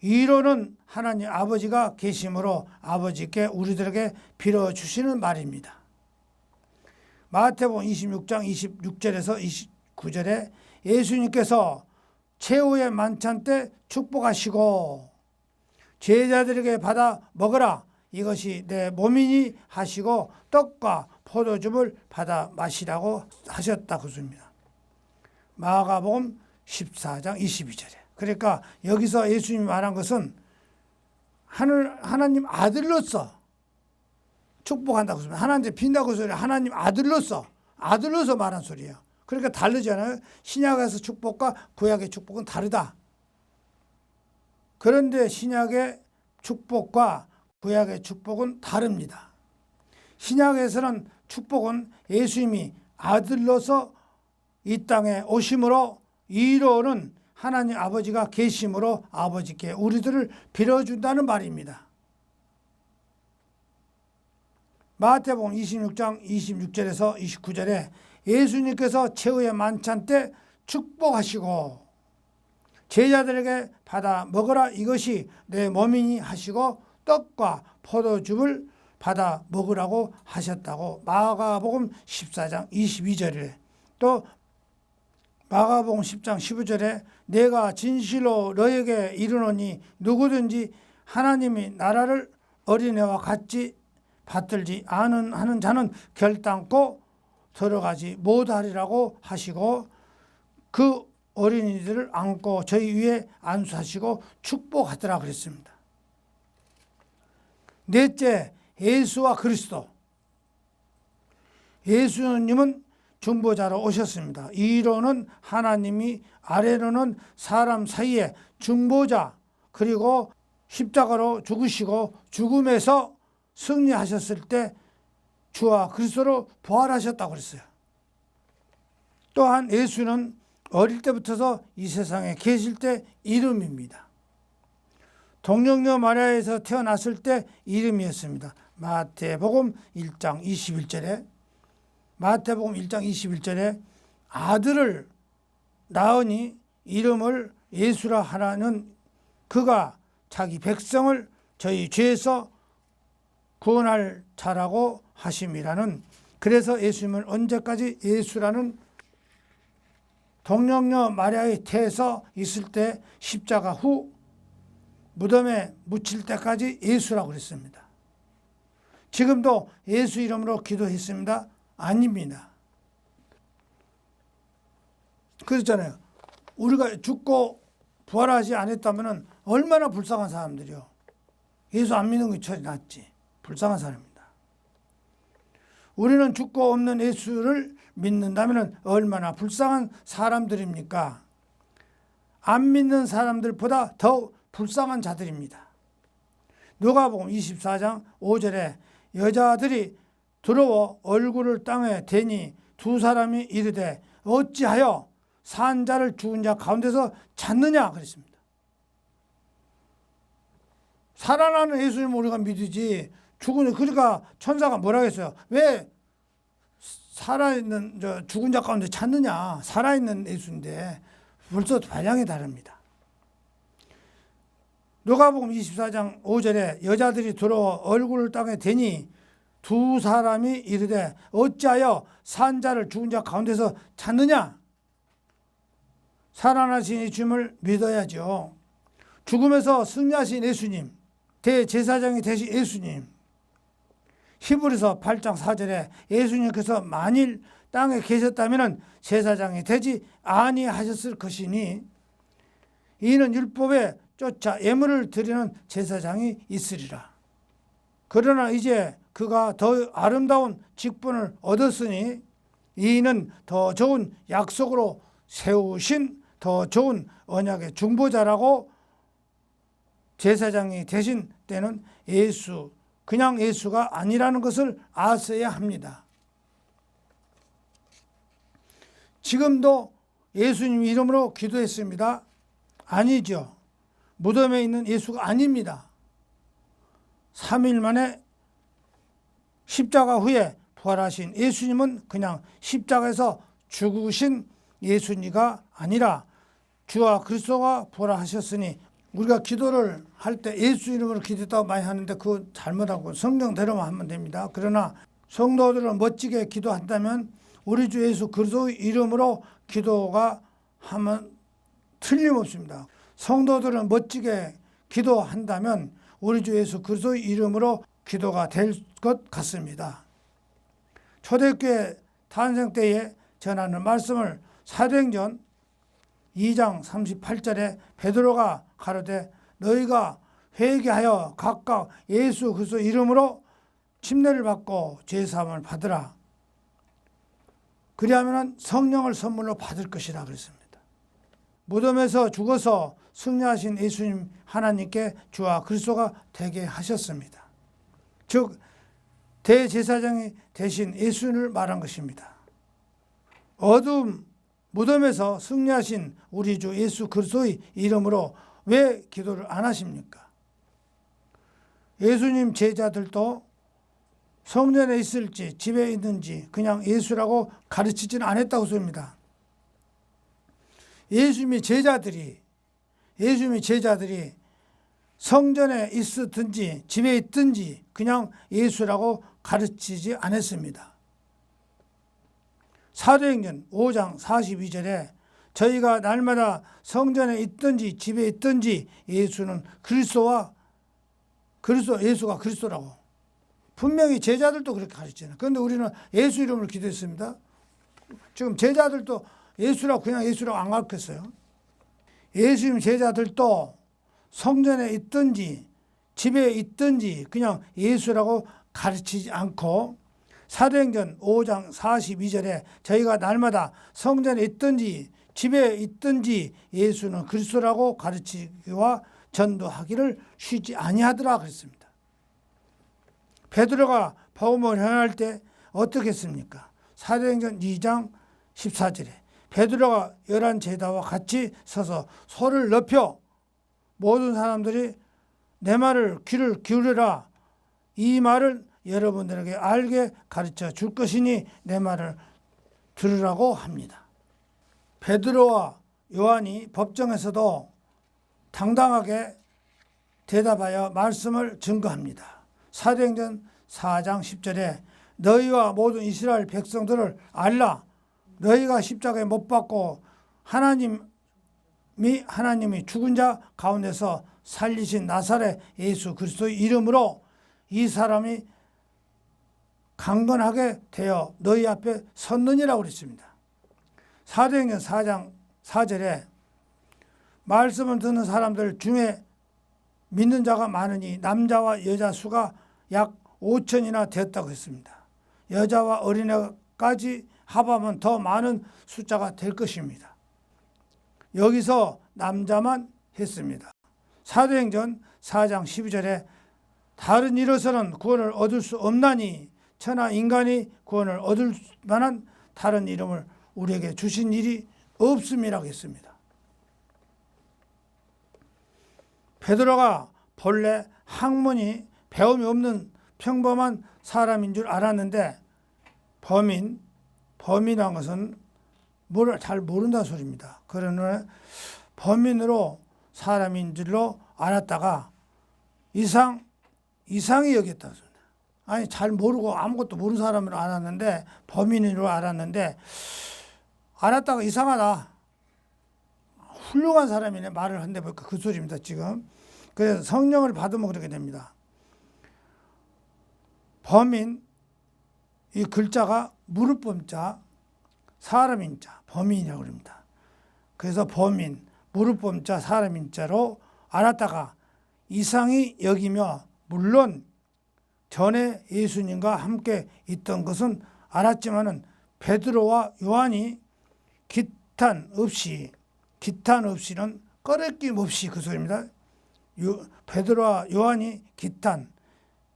이로는 하나님 아버지가 계심으로 아버지께 우리들에게 빌어주시는 말입니다. 마태복음 26장 26절에서 29절에 예수님께서 최후의 만찬 때 축복하시고 제자들에게 받아 먹으라 이것이 내 몸이니 하시고 떡과 포도즙을 받아 마시라고 하셨다 그렇습니다. 마가복음 14장 22절에. 그러니까 여기서 예수님이 말한 것은 하나님 아들로서 축복한다고 했습니다. 하나님한테 빈다고 소리 하나님 아들로서 말한 소리예요. 그러니까 다르잖아요. 신약에서 축복과 구약의 축복은 다르다. 그런데 신약의 축복과 구약의 축복은 다릅니다. 신약에서는 축복은 예수님이 아들로서 이 땅에 오심으로 이로는 하나님 아버지가 계심으로 아버지께 우리들을 빌어준다는 말입니다. 마태복음 26장 26절에서 29절에 예수님께서 최후의 만찬 때 축복하시고 제자들에게 받아 먹으라 이것이 내 몸이니 하시고 떡과 포도즙을 받아 먹으라고 하셨다고 마가복음 14장 22절에 또 마가복음 10장 15절에 내가 진실로 너에게 이르노니 누구든지 하나님이 나라를 어린애와 같이 받들지 않은 하는 자는 결단코 들어가지 못하리라고 하시고 그 어린이들을 안고 저희 위에 안수하시고 축복하더라 그랬습니다. 넷째, 예수와 그리스도. 예수님은 중보자로 오셨습니다. 위로는 하나님이, 아래로는 사람 사이에 중보자, 그리고 십자가로 죽으시고 죽음에서 승리하셨을 때 주와 그리스도로 부활하셨다고 그랬어요. 또한 예수는 어릴 때부터서 이 세상에 계실 때 이름입니다. 동정녀 마리아에서 태어났을 때 이름이었습니다. 마태복음 1장 21절에 아들을 낳으니 이름을 예수라 하라는 그가 자기 백성을 저희 죄에서 구원할 자라고 하심이라는, 그래서 예수님은 언제까지 예수라는 동정녀 마리아의 태에서 있을 때 십자가 후 무덤에 묻힐 때까지 예수라고 그랬습니다. 지금도 예수 이름으로 기도했습니다? 아닙니다. 그렇잖아요. 우리가 죽고 부활하지 않았다면 얼마나 불쌍한 사람들이요. 예수 안 믿는 게 처리 낫지. 불쌍한 사람입니다. 우리는 죽고 없는 예수를 믿는다면 얼마나 불쌍한 사람들입니까? 안 믿는 사람들보다 더 불쌍한 자들입니다. 누가복음 24장 5절에 여자들이 두려워 얼굴을 땅에 대니 두 사람이 이르되 어찌하여 산 자를 죽은 자 가운데서 찾느냐 그랬습니다. 살아나는 예수님을 우리가 믿으지 죽은, 그러니까 천사가 뭐라고 했어요? 왜 살아있는 죽은 자 가운데 찾느냐? 살아있는 예수인데 벌써 반향이 다릅니다. 누가복음 24장 5절에 여자들이 들어와 얼굴을 땅에 대니 두 사람이 이르되 어찌하여 산 자를 죽은 자 가운데서 찾느냐? 살아나신 예수님을 믿어야죠. 죽음에서 승리하신 예수님, 대제사장이 되신 예수님. 히브리서 8장 4절에 예수님께서 만일 땅에 계셨다면 제사장이 되지 아니하셨을 것이니 이는 율법에 쫓아 예물을 드리는 제사장이 있으리라. 그러나 이제 그가 더 아름다운 직분을 얻었으니 이는 더 좋은 약속으로 세우신 더 좋은 언약의 중보자라고 제사장이 되신 때는 예수, 그냥 예수가 아니라는 것을 아셔야 합니다. 지금도 예수님 이름으로 기도했습니다. 아니죠. 무덤에 있는 예수가 아닙니다. 3일 만에 십자가 후에 부활하신 예수님은 그냥 십자가에서 죽으신 예수님이 아니라 주와 그리스도가 부활하셨으니, 우리가 기도를 할 때 예수 이름으로 기도했다고 많이 하는데 그거 잘못하고 성경대로만 하면 됩니다. 그러나 성도들은 멋지게 기도한다면 우리 주 예수 그리스도의 이름으로 기도가 하면 틀림없습니다. 성도들은 멋지게 기도한다면 우리 주 예수 그리스도의 이름으로 기도가 될 것 같습니다. 초대교회 탄생 때에 전하는 말씀을 사도행전 2장 38절에 베드로가 가로되 너희가 회개하여 각각 예수 그리스도 이름으로 침례를 받고 죄사함을 받으라. 그리하면 성령을 선물로 받을 것이라 그랬습니다. 무덤에서 죽어서 승리하신 예수님 하나님께 주와 그리스도가 되게 하셨습니다. 즉 대제사장이 되신 예수님을 말한 것입니다. 어두움 무덤에서 승리하신 우리 주 예수 그리스도의 이름으로 왜 기도를 안 하십니까? 예수님 제자들도 성전에 있을지 집에 있는지 그냥 예수라고 가르치지는 않았다고 씁니다. 예수님의 제자들이 성전에 있었든지 집에 있든지 그냥 예수라고 가르치지 않았습니다. 사도행전 5장 42절에 저희가 날마다 성전에 있든지 집에 있든지 예수는 예수가 그리스도라고. 분명히 제자들도 그렇게 가르치잖아요. 그런데 우리는 예수 이름으로 기도했습니다. 지금 제자들도 예수라고 그냥 예수라고 안 가르쳤어요. 예수님 제자들도 성전에 있든지 집에 있든지 그냥 예수라고 가르치지 않고 사도행전 5장 42절에 저희가 날마다 성전에 있든지 집에 있든지 예수는 그리스도라고 가르치기와 전도하기를 쉬지 아니하더라 그랬습니다. 베드로가 복음을 전할 때 어떻게 했습니까? 사도행전 2장 14절에 베드로가 11 제자와 같이 서서 소리를 높여 모든 사람들이 내 말을 귀를 기울여라. 이 말을 여러분들에게 알게 가르쳐 줄 것이니 내 말을 들으라고 합니다. 베드로와 요한이 법정에서도 당당하게 대답하여 말씀을 증거합니다. 사도행전 4장 10절에 너희와 모든 이스라엘 백성들을 알라. 너희가 십자가에 못 박고 하나님이 죽은 자 가운데서 살리신 나사렛 예수 그리스도의 이름으로 이 사람이 강건하게 되어 너희 앞에 섰느니라고 그랬습니다. 사도행전 4장 4절에 말씀을 듣는 사람들 중에 믿는 자가 많으니 남자와 여자 수가 약 5천이나 되었다고 했습니다. 여자와 어린애까지 합하면 더 많은 숫자가 될 것입니다. 여기서 남자만 했습니다. 사도행전 4장 12절에 다른 일에서는 구원을 얻을 수 없나니 천하 인간이 구원을 얻을 만한 다른 이름을 우리에게 주신 일이 없음이라고 했습니다. 베드로가 본래 학문이 배움이 없는 평범한 사람인 줄 알았는데 범인이란 것은 잘 모른다는 소리입니다. 그러나 범인으로 사람인 줄로 알았다가 이상히 여겼다. 아니 잘 모르고 아무것도 모르는 사람으로 알았는데 범인으로 알았는데 알았다가 이상하다. 훌륭한 사람이네 말을 한데 보니까 그 소리입니다. 지금. 그래서 성령을 받으면 그렇게 됩니다. 범인 이 글자가 무릎범자 사람인자 범인이라고 합니다. 그래서 범인 무릎범자 사람인자로 알았다가 이상히 여기며 물론 전에 예수님과 함께 있던 것은 알았지만은 베드로와 요한이 기탄 없이는 꺼리낌 없이 그 소리입니다. 베드로와 요한이 기탄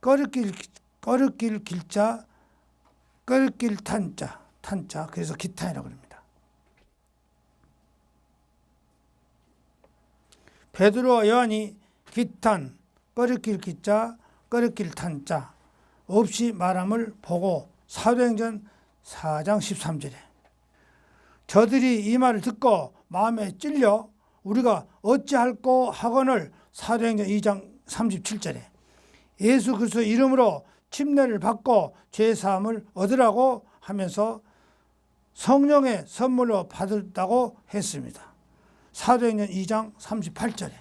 꺼리길 길자 꺼리길 탄자 그래서 기탄이라고 합니다. 베드로와 요한이 기탄 꺼리길 기자 꺼리길 탄자 없이 말함을 보고 사도행전 4장 13절에 저들이 이 말을 듣고 마음에 찔려 우리가 어찌할꼬 하거늘 사도행전 2장 37절에 예수 그리스도 이름으로 침례를 받고 죄사함을 얻으라고 하면서 성령의 선물로 받았다고 했습니다. 사도행전 2장 38절에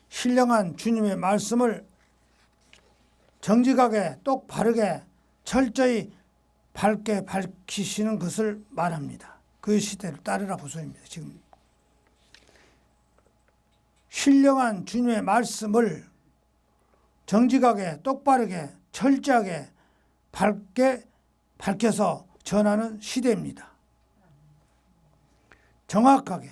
신령한 주님의 말씀을 정직하게 똑바르게 철저히 밝게 밝히시는 것을 말합니다. 그 시대를 따르라 보소입니다. 지금 신령한 주님의 말씀을 정직하게 똑바르게 철저하게 밝게 밝혀서 전하는 시대입니다. 정확하게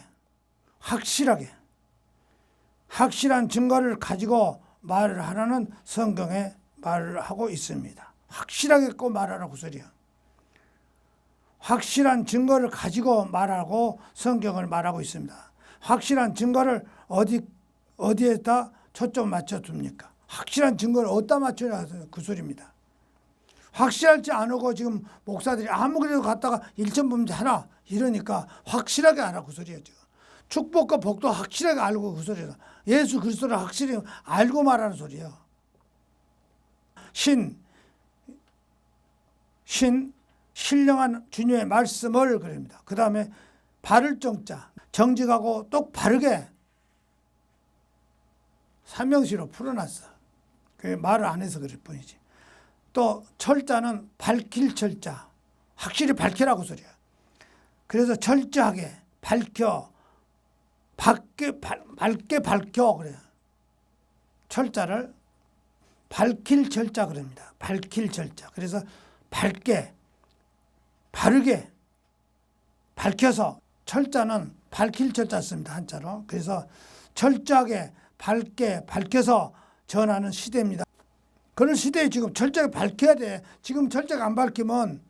확실한 증거를 가지고 말을 하라는 성경에 말을 하고 있습니다. 확실하게 꼭 말하라고 소리야. 확실한 증거를 가지고 말하고 성경을 말하고 있습니다. 확실한 증거를 어디에다 초점 맞춰둡니까? 확실한 증거를 어디다 맞춰야 그 소리입니다. 확실하지 않고 지금 목사들이 아무래도 갔다가 일천범죄 하나 이러니까 확실하게 알아 그 소리야. 지금 축복과 복도 확실하게 알고 그 소리다. 예수 그리스도를 확실히 알고 말하는 소리야. 신령한 주님의 말씀을 그럽니다. 그 다음에 바를 정자, 정직하고 똑바르게 삼명시로 풀어놨어. 그게 말을 안 해서 그럴 뿐이지. 또 철자는 밝힐 철자, 확실히 밝히라고 소리야. 그래서 철저하게 밝혀, 밝게 밝혀 그래요. 철자를 밝힐 철자 그럽니다. 밝힐 철자. 그래서 밝게, 바르게 밝혀서, 철자는 밝힐 철자 씁니다. 한자로. 그래서 철저하게 밝게 밝혀서 전하는 시대입니다. 그런 시대에 지금 철저하게 밝혀야 돼. 지금 철저하게 안 밝히면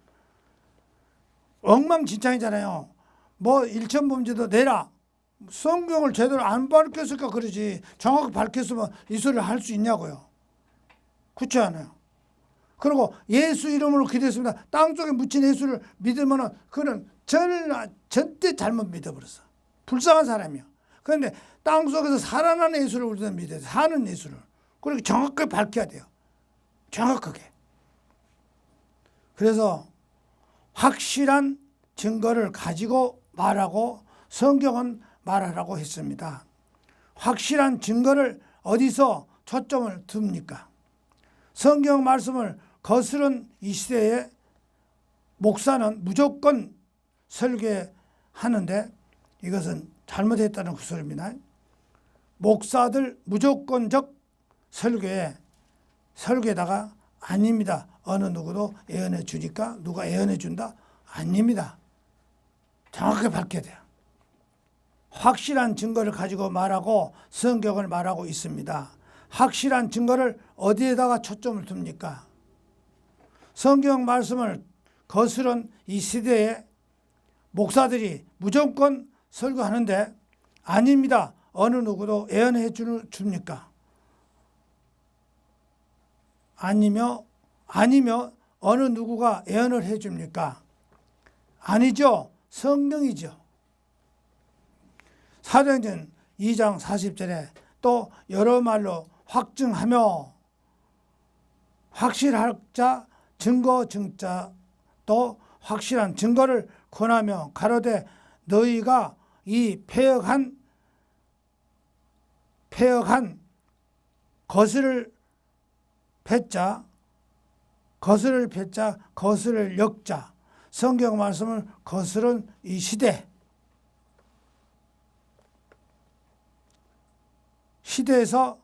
엉망진창이잖아요. 뭐 일천범죄도 내라. 성경을 제대로 안 밝혔을까 그러지. 정확히 밝혔으면 이 소리를 할 수 있냐고요. 그렇지 않아요. 그리고 예수 이름으로 기도했습니다. 땅속에 묻힌 예수를 믿으면은 그는 절대 잘못 믿어버렸어. 불쌍한 사람이야. 그런데 땅속에서 살아나는 예수를 우리는 믿어야 돼. 사는 예수를. 그렇게 정확하게 밝혀야 돼요. 정확하게. 그래서 확실한 증거를 가지고 말하고 성경은 말하라고 했습니다. 확실한 증거를 어디서 초점을 둡니까? 성경 말씀을 거스른 이 시대에 목사는 무조건 설교하는데 이것은 잘못했다는 그 소리입니다. 목사들 무조건적 설교에다가 아닙니다. 어느 누구도 예언해 주니까 누가 예언해 준다? 아닙니다. 정확하게 밝혀야 돼요. 확실한 증거를 가지고 말하고 성경을 말하고 있습니다. 확실한 증거를 어디에다가 초점을 둡니까? 성경 말씀을 거스른 이 시대에 목사들이 무조건 설교하는데 아닙니다. 어느 누구도 예언해 줍니까? 아니며 어느 누구가 예언을 해 줍니까? 아니죠. 성경이죠. 사도행전 2장 40절에 또 여러 말로 확증하며 확실할 자 증자 또 확실한 증거를 권하며 가로되 너희가 이 패역한 거스를 패자 거스를 역자 성경 말씀을 거스른 이 시대에서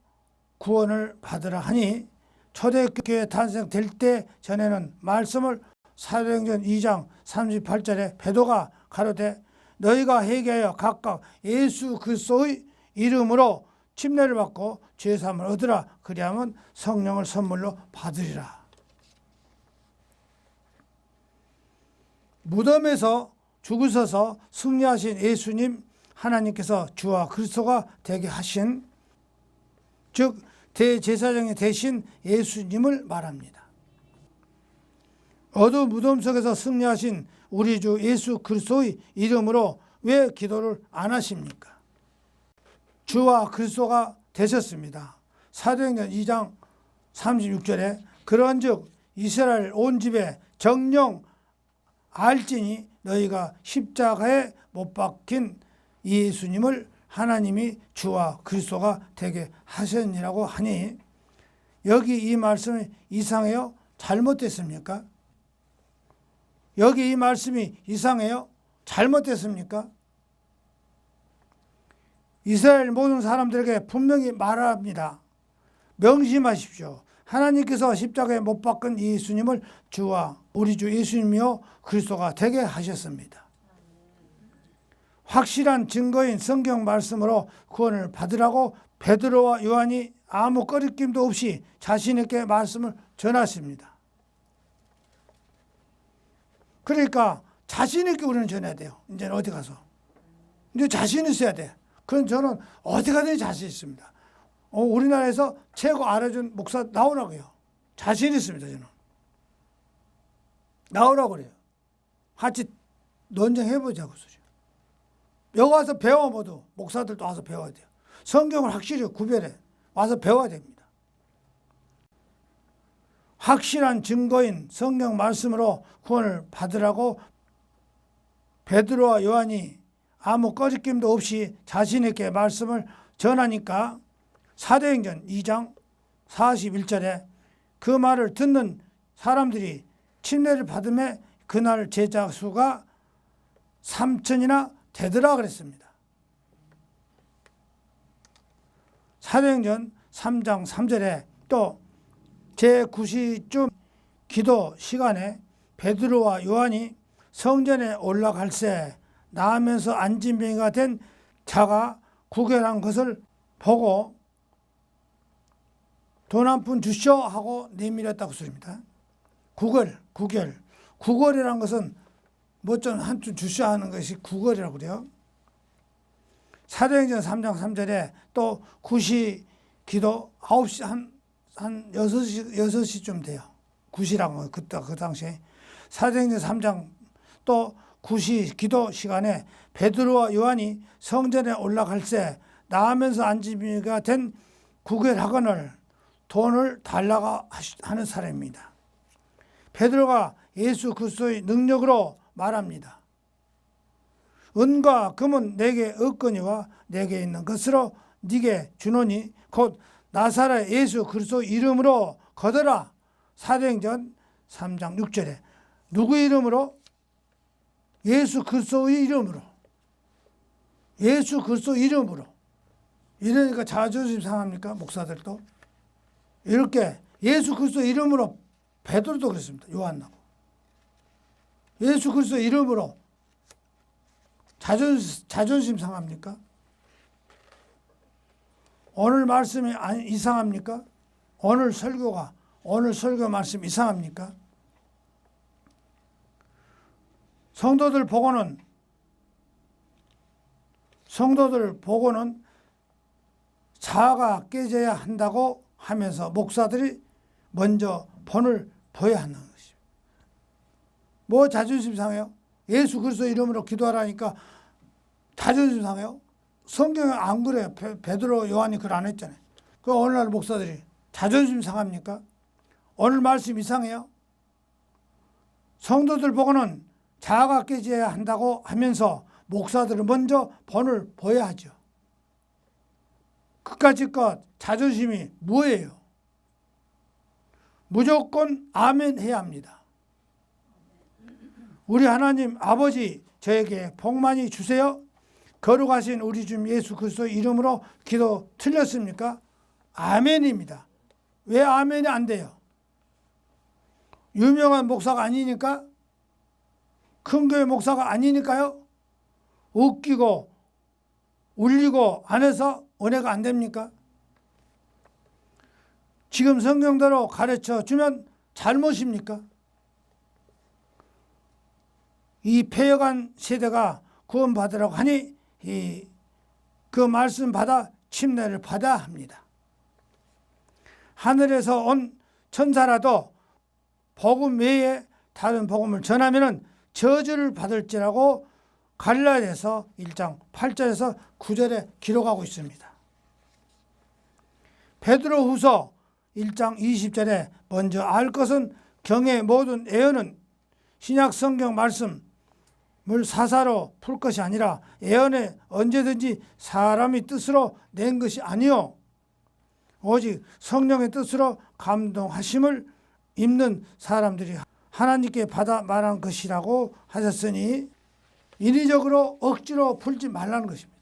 구원을 받으라 하니 초대교회 탄생될 때 전에는 말씀을 사도행전 2장 38절에 베드로가 가로되 너희가 회개하여 각각 예수 그리스도의 이름으로 침례를 받고 죄사함을 얻으라. 그리하면 성령을 선물로 받으리라. 무덤에서 죽으셔서 승리하신 예수님 하나님께서 주와 그리스도가 되게 하신 즉 대제사장이 되신 예수님을 말합니다. 어두운 무덤 속에서 승리하신 우리 주 예수 그리스도의 이름으로 왜 기도를 안 하십니까? 주와 그리스도가 되셨습니다. 사도행전 2장 36절에 그런즉 이스라엘 온 집에 정령 알지니 너희가 십자가에 못 박힌 이 예수님을 하나님이 주와 그리스도가 되게 하셨니라고 하니 여기 이 말씀이 이상해요? 잘못됐습니까? 여기 이 말씀이 이상해요? 잘못됐습니까? 이스라엘 모든 사람들에게 분명히 말합니다. 명심하십시오. 하나님께서 십자가에 못 박은 이 예수님을 주와 우리 주 예수님이요 그리스도가 되게 하셨습니다. 확실한 증거인 성경 말씀으로 구원을 받으라고 베드로와 요한이 아무 꺼리낌도 없이 자신 있게 말씀을 전하십니다. 그러니까 자신 있게 우리는 전해야 돼요. 이제는 어디 가서. 이제 자신 있어야 돼. 그럼 저는 어디 가든지 자신 있습니다. 우리나라에서 최고 알아준 목사 나오라고요. 자신 있습니다. 저는. 나오라고 그래요. 같이 논쟁해보자고 소리. 여기 와서 배워 모두. 목사들도 와서 배워야 돼요. 성경을 확실히 구별해. 와서 배워야 됩니다. 확실한 증거인 성경 말씀으로 구원을 받으라고 베드로와 요한이 아무 꺼리낌도 없이 자신있게 말씀을 전하니까 사도행전 2장 41절에 그 말을 듣는 사람들이 침례를 받음에 그날 제자 수가 3천이나 되더라 그랬습니다. 사도행전 3장 3절에 또 제9시쯤 기도 시간에 베드로와 요한이 성전에 올라갈새 나으면서 안진뱅이가 된 자가 구결한 것을 보고 돈 한 푼 주시오 하고 내밀었다고 소리입니다. 구걸이라는 것은 뭐좀 한 푼 주시오 하는 것이 구걸이라고 그래요. 사도행전 3장 3절에 또 9시 기도 9시 한 6시쯤 돼요. 9시라고 그때 그 당시에 사도행전 3장 또 9시 기도 시간에 베드로와 요한이 성전에 올라갈새 나으면서 안진뱅이가 된 구결하거늘 돈을 달라고 하는 사람입니다. 베드로가 예수 그리스도의 능력으로 말합니다. 은과 금은 내게 없거니와 내게 있는 것으로 네게 주노니 곧 나사렛 예수 그리스도 이름으로 거둬라. 사도행전 3장 6절에 누구의 이름으로? 예수 그리스도의 이름으로. 예수 그리스도 이름으로. 이러니까 자존심 상합니까? 목사들도. 이렇게 예수 그리스도 이름으로 베드로도 그랬습니다. 요한하고. 예수 그리스도 이름으로 자존심 상합니까? 오늘 말씀이 이상합니까? 오늘 설교 말씀 이상합니까? 성도들 보고는 자아가 깨져야 한다고 하면서 목사들이 먼저 본을 보여야 한다는 것입니다. 뭐 자존심 상해요? 예수 그리스도 이름으로 기도하라니까 자존심 상해요? 성경에 안 그래요. 베드로 요한이 글 안 했잖아요. 그 오늘날 목사들이 자존심 상합니까? 오늘 말씀 이상해요? 성도들 보고는 자아가 깨져야 한다고 하면서 목사들은 먼저 본을 보여야 하죠. 그까짓 자존심이 뭐예요? 무조건 아멘 해야 합니다. 우리 하나님 아버지 저에게 복 많이 주세요. 거룩하신 우리 주 예수 그리스도 이름으로 기도 틀렸습니까? 아멘입니다. 왜 아멘이 안 돼요? 유명한 목사가 아니니까? 큰 교회 목사가 아니니까요? 웃기고 울리고 안 해서 은혜가 안 됩니까? 지금 성경대로 가르쳐 주면 잘못입니까? 이 폐역한 세대가 구원받으라고 하니 그 말씀 받아 침례를 받아야 합니다. 하늘에서 온 천사라도 복음 외에 다른 복음을 전하면 저주를 받을지라고 갈라디아서 1장 8절에서 9절에 기록하고 있습니다. 베드로후서 1장 20절에 먼저 알 것은 경의 모든 애언은 신약 성경 말씀을 사사로 풀 것이 아니라 애언에 언제든지 사람의 뜻으로 낸 것이 아니요 오직 성령의 뜻으로 감동하심을 입는 사람들이 하나님께 받아 말한 것이라고 하셨으니 인위적으로 억지로 풀지 말라는 것입니다.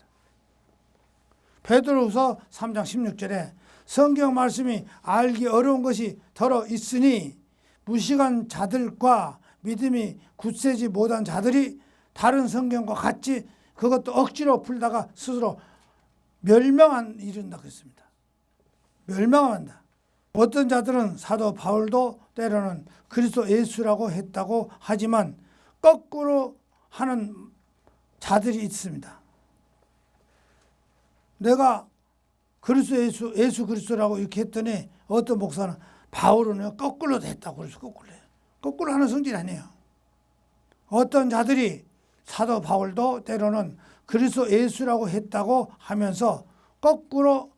베드로후서 3장 16절에 성경 말씀이 알기 어려운 것이 더러 있으니 무식한 자들과 믿음이 굳세지 못한 자들이 다른 성경과 같이 그것도 억지로 풀다가 스스로 멸망한 이른다고 했습니다. 멸망한다. 어떤 자들은 사도 바울도 때로는 그리스도 예수라고 했다고 하지만 거꾸로 하는 자들이 있습니다. 내가 그리스도 예수 그리스도라고 이렇게 했더니 어떤 목사는 바울은 거꾸로 했다고 그래서 거꾸로 해요. 거꾸로 하는 성질이 아니에요. 어떤 자들이 사도 바울도 때로는 그리스도 예수라고 했다고 하면서 거꾸로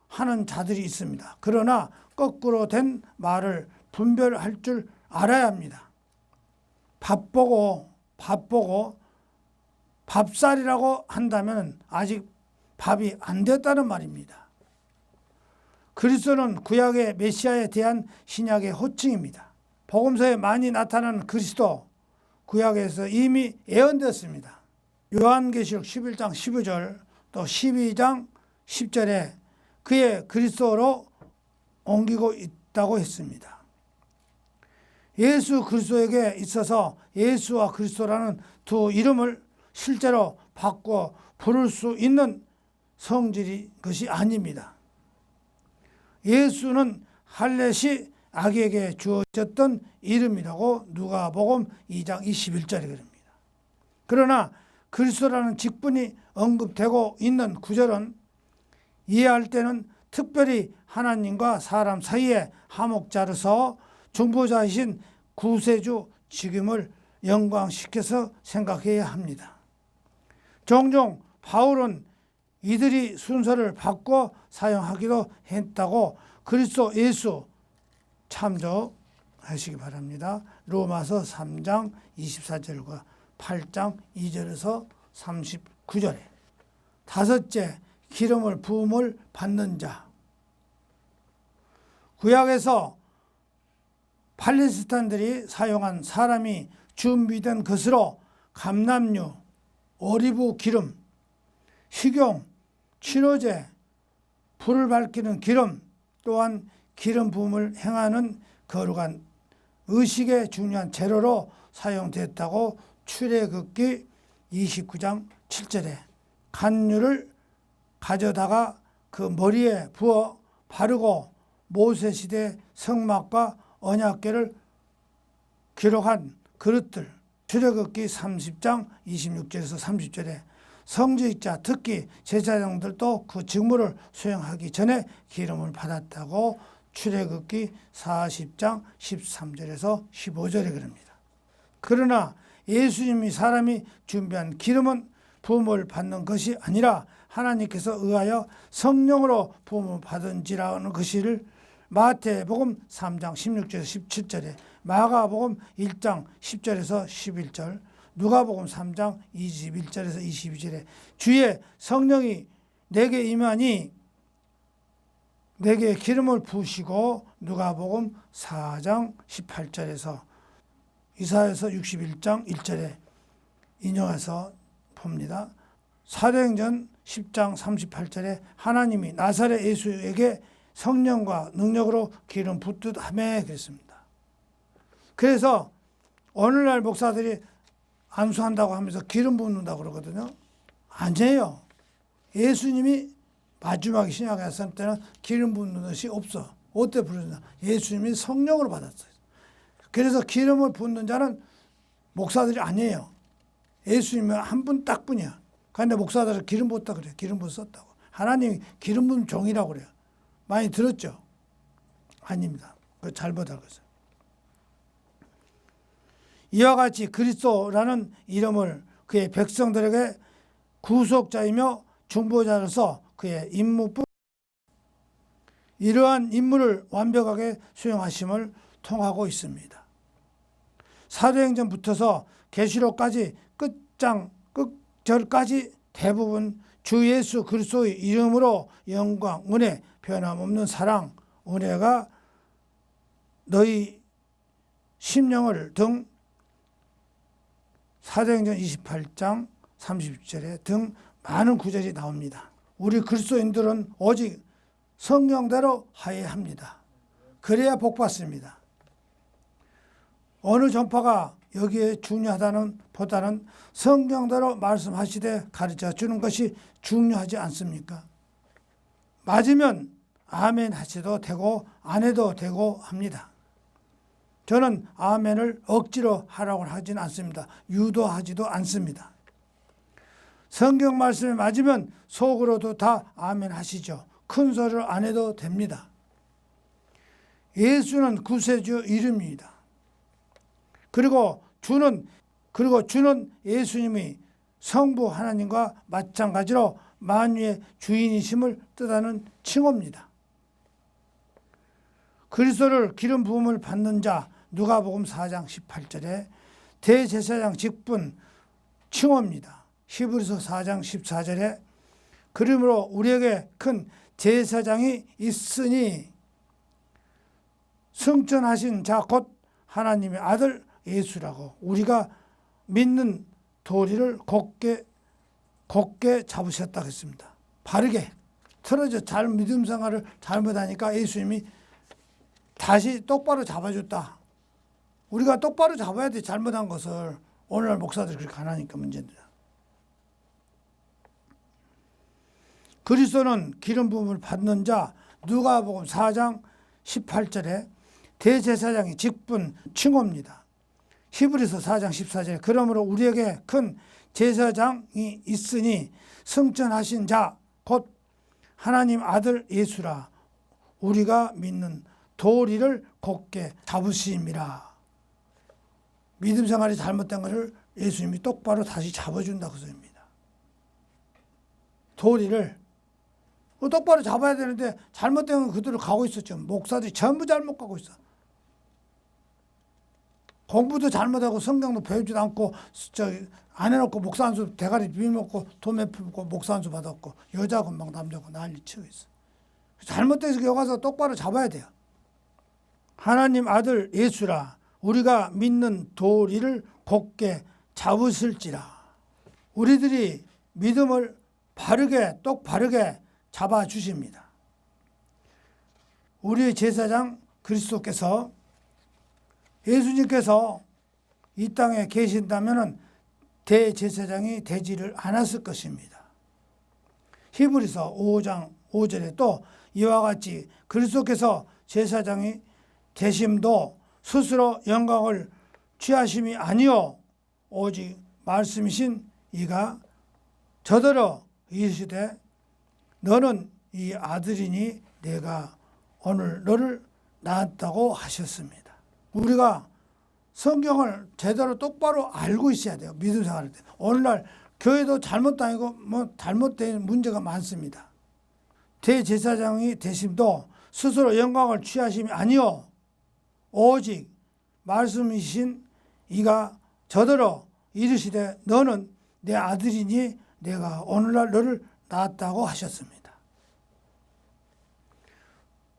하는 자들이 있습니다. 그러나 거꾸로 된 말을 분별할 줄 알아야 합니다. 바보고 밥살이라고 한다면 아직 밥이 안 됐다는 말입니다. 그리스도는 구약의 메시아에 대한 신약의 호칭입니다. 복음서에 많이 나타나는 그리스도, 구약에서 이미 예언됐습니다. 요한계시록 11장 15절 또 12장 10절에 그의 그리스도로 옮기고 있다고 했습니다. 예수 그리스도에게 있어서 예수와 그리스도라는 두 이름을 실제로 바꿔 부를 수 있는 성질이 것이 아닙니다. 예수는 할례시 아기에게 주어졌던 이름이라고 누가복음 2장 21절에 그럽니다. 그러나 그리스도라는 직분이 언급되고 있는 구절은 이해할 때는 특별히 하나님과 사람 사이에 화목자로서 중보자이신 구세주 직임을 영광시켜서 생각해야 합니다. 종종 바울은 이들이 순서를 바꿔 사용하기도 했다고 그리스도 예수 참조하시기 바랍니다. 로마서 3장 24절과 8장 2절에서 39절에 다섯째, 기름을 부음을 받는 자. 구약에서 팔레스타인들이 사용한 사람이 준비된 것으로 감람류, 오리브 기름, 식용, 치료제, 불을 밝히는 기름, 또한 기름 부음을 행하는 거룩한 의식의 중요한 재료로 사용됐다고 출애굽기 29장 7절에 간류를 가져다가 그 머리에 부어 바르고 모세시대 성막과 언약궤를 기록한 그릇들, 출애굽기 30장 26절에서 30절에 성직자 특히 제사장들도 그 직무를 수행하기 전에 기름을 받았다고 출애굽기 40장 13절에서 15절에 그럽니다. 그러나 예수님이 사람이 준비한 기름은 부음을 받는 것이 아니라 하나님께서 의하여 성령으로 부음을 받은지라는 것을 마태복음 3장 16절에서 17절에 마가복음 1장 10절에서 11절 누가복음 3장 21절에서 22절에 주의 성령이 내게 임하니 내게 기름을 부으시고 누가복음 4장 18절에서 이사야서 61장 1절에 인용해서 봅니다. 사도행전 10장 38절에 하나님이 나사렛 예수에게 성령과 능력으로 기름 붓듯 하매 그랬습니다. 그래서 오늘날 목사들이 안수한다고 하면서 기름 붓는다고 그러거든요. 아니에요. 예수님이 마지막 신약에 왔을 때는 기름 붓는 것이 없어. 어때 부르냐? 예수님이 성령으로 받았어요. 그래서 기름을 붓는 자는 목사들이 아니에요. 예수님은 한 분 딱 분이야. 그런데 목사들은 기름 붓다 그래요. 기름 붓 썼다고. 하나님이 기름 붓는 종이라고 그래요. 많이 들었죠? 아닙니다. 그거 잘못 알고 있어요. 이와 같이 그리스도라는 이름을 그의 백성들에게 구속자이며 중보자로서 그의 임무뿐 이러한 임무를 완벽하게 수행하심을 통하고 있습니다. 사도행전부터서 계시록까지 끝절까지 대부분 주 예수 그리스도의 이름으로 영광, 은혜, 변함없는 사랑, 은혜가 너희 심령을 등 사도행전 28장 30절에 등 많은 구절이 나옵니다. 우리 그리스도인들은 오직 성령대로 하여야 합니다. 그래야 복받습니다. 어느 전파가 여기에 중요하다는 보다는 성경대로 말씀하시되 가르쳐 주는 것이 중요하지 않습니까? 맞으면 아멘 하셔도 되고 안 해도 되고 합니다. 저는 아멘을 억지로 하라고 하진 않습니다. 유도하지도 않습니다. 성경 말씀에 맞으면 속으로도 다 아멘 하시죠. 큰 소리를 안 해도 됩니다. 예수는 구세주 이름입니다. 그리고 주는 예수님이 성부 하나님과 마찬가지로 만유의 주인이심을 뜻하는 칭호입니다. 그리스도를 기름 부음을 받는 자 누가복음 4장 18절에 대제사장 직분 칭호입니다. 히브리서 4장 14절에 그러므로 우리에게 큰 제사장이 있으니 승천하신 자 곧 하나님의 아들 예수라고 우리가 믿는 도리를 곧게 잡으셨다 했습니다. 바르게 틀어져 잘 믿음 생활을 잘못하니까 예수님이 다시 똑바로 잡아줬다. 우리가 똑바로 잡아야 돼. 잘못한 것을. 오늘날 목사들이 그렇게 안 하니까 문제입니다. 그리스도는 기름 부음을 받는 자 누가복음 4장 18절에 대제사장이 직분 칭호입니다. 히브리서 4장 14절에 그러므로 우리에게 큰 제사장이 있으니 승천하신 자 곧 하나님 아들 예수라 우리가 믿는 도리를 곧게 잡으심이라. 믿음 생활이 잘못된 것을 예수님이 똑바로 다시 잡아준다고 소입니다. 도리를 똑바로 잡아야 되는데 잘못된 건 그대로 가고 있었죠. 목사들이 전부 잘못 가고 있어. 공부도 잘못하고 성경도 배우지도 않고 안 해놓고 목사 한 수 대가리 비먹고 돈 몇 푼 먹고 목사 한 수 받았고 여자 금방 남자고 난리 치고 있어. 잘못돼서 여기 가서 똑바로 잡아야 돼요. 하나님 아들 예수라 우리가 믿는 도리를 곧게 잡으실지라. 우리들이 믿음을 바르게 똑바르게 잡아주십니다. 우리의 제사장 그리스도께서 예수님께서 이 땅에 계신다면 대제사장이 되지를 않았을 것입니다. 히브리서 5장 5절에 또 이와 같이 그리스도께서 제사장이 되심도 스스로 영광을 취하심이 아니요 오직 말씀이신 이가 저더러 이르시되 너는 이 아들이니 내가 오늘 너를 낳았다고 하셨습니다. 우리가 성경을 제대로 똑바로 알고 있어야 돼요. 믿음 생활할 때. 오늘날 교회도 잘못 다니고 잘못된 문제가 많습니다. 대제사장이 되심도 스스로 영광을 취하심이 아니요 오직 말씀이신 이가 저더러 이르시되 너는 내 아들이니 내가 오늘날 너를 낳았다고 하셨습니다.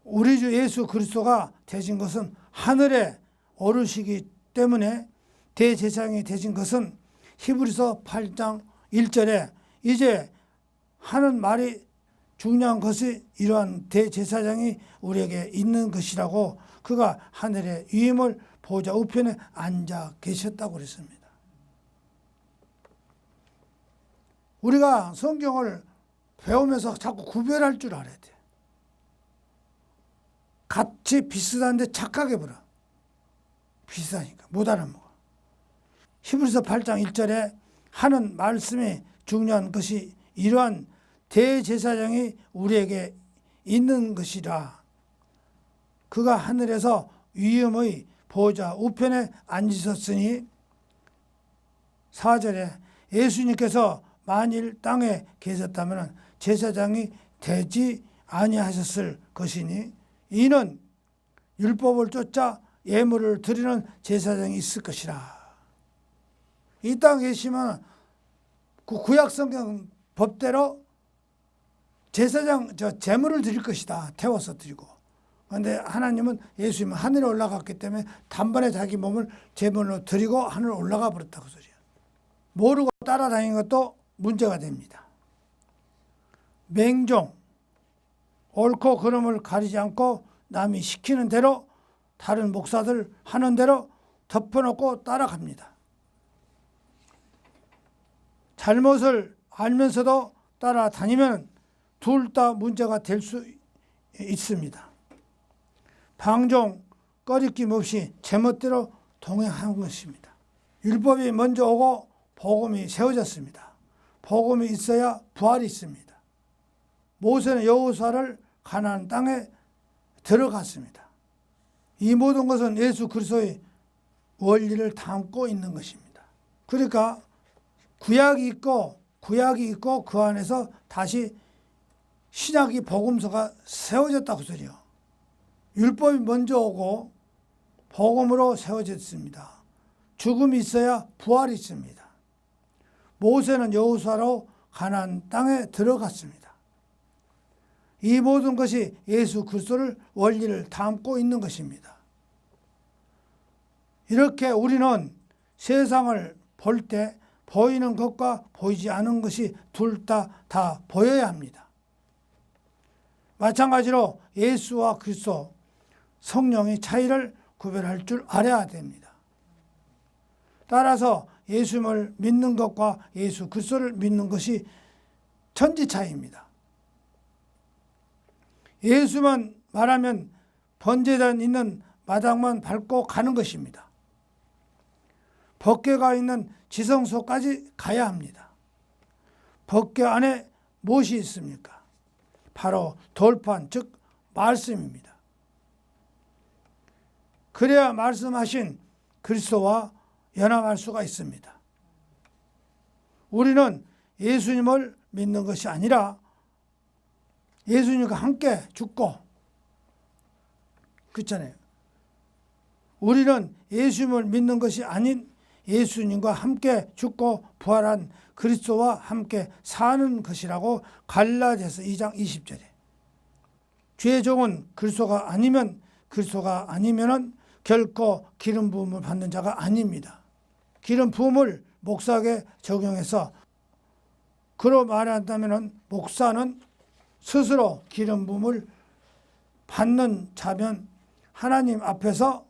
우리 주 예수 그리스도가 되신 것은 하늘에 오르시기 때문에 대제사장이 되신 것은 히브리서 8장 1절에 이제 하는 말이 중요한 것이 이러한 대제사장이 우리에게 있는 것이라고 그가 하늘의 위임을 보좌 우편에 앉아 계셨다고 그랬습니다. 우리가 성경을 배우면서 자꾸 구별할 줄 알아야 돼. 같이 비슷한데 착각해 버려. 비슷하니까 못 알아먹어. 히브리서 8장 1절에 하는 말씀이 중요한 것이 이러한 대제사장이 우리에게 있는 것이라. 그가 하늘에서 위엄의 보좌 우편에 앉으셨으니 4절에 예수님께서 만일 땅에 계셨다면 제사장이 되지 아니하셨을 것이니 이는 율법을 쫓아 예물을 드리는 제사장이 있을 것이라. 이 땅에 계시면 그 구약 성경 법대로 제사장 제물을 드릴 것이다. 태워서 드리고. 그런데 하나님은 예수님은 하늘에 올라갔기 때문에 단번에 자기 몸을 제물로 드리고 하늘에 올라가 버렸다고 소리야. 모르고 따라다니는 것도 문제가 됩니다. 맹종, 옳고 그름을 가리지 않고 남이 시키는 대로 다른 목사들 하는 대로 덮어놓고 따라갑니다. 잘못을 알면서도 따라다니면 둘 다 문제가 될 수 있습니다. 방종, 꺼리낌 없이 제멋대로 동행한 것입니다. 율법이 먼저 오고 복음이 세워졌습니다. 복음이 있어야 부활이 있습니다. 모세는 여호수아를 가나안 땅에 들어갔습니다. 이 모든 것은 예수 그리스도의 원리를 담고 있는 것입니다. 그러니까 구약이 있고 그 안에서 다시 신약이 복음서가 세워졌다고 소리요. 율법이 먼저 오고 복음으로 세워졌습니다. 죽음이 있어야 부활이 있습니다. 모세는 여호수아로 가나안 땅에 들어갔습니다. 이 모든 것이 예수 그리스도를 원리를 담고 있는 것입니다. 이렇게 우리는 세상을 볼 때 보이는 것과 보이지 않은 것이 둘 다 보여야 합니다. 마찬가지로 예수와 그리스도, 성령의 차이를 구별할 줄 알아야 됩니다. 따라서 예수님을 믿는 것과 예수 그리스도를 믿는 것이 천지 차이입니다. 예수만 말하면 번제단 있는 마당만 밟고 가는 것입니다. 법궤가 있는 지성소까지 가야 합니다. 법궤 안에 무엇이 있습니까? 바로 돌판, 즉 말씀입니다. 그래야 말씀하신 그리스도와 연합할 수가 있습니다. 우리는 예수님을 믿는 것이 아니라 예수님과 함께 죽고, 그렇잖아요. 우리는 예수님을 믿는 것이 아닌 예수님과 함께 죽고 부활한 그리스도와 함께 사는 것이라고 갈라디아서 2장 20절에. 주의 종은 그리스도가 아니면은 결코 기름 부음을 받는 자가 아닙니다. 기름 부음을 목사에게 적용해서 그로 말한다면은 목사는 스스로 기름 부음을 받는 자면 하나님 앞에서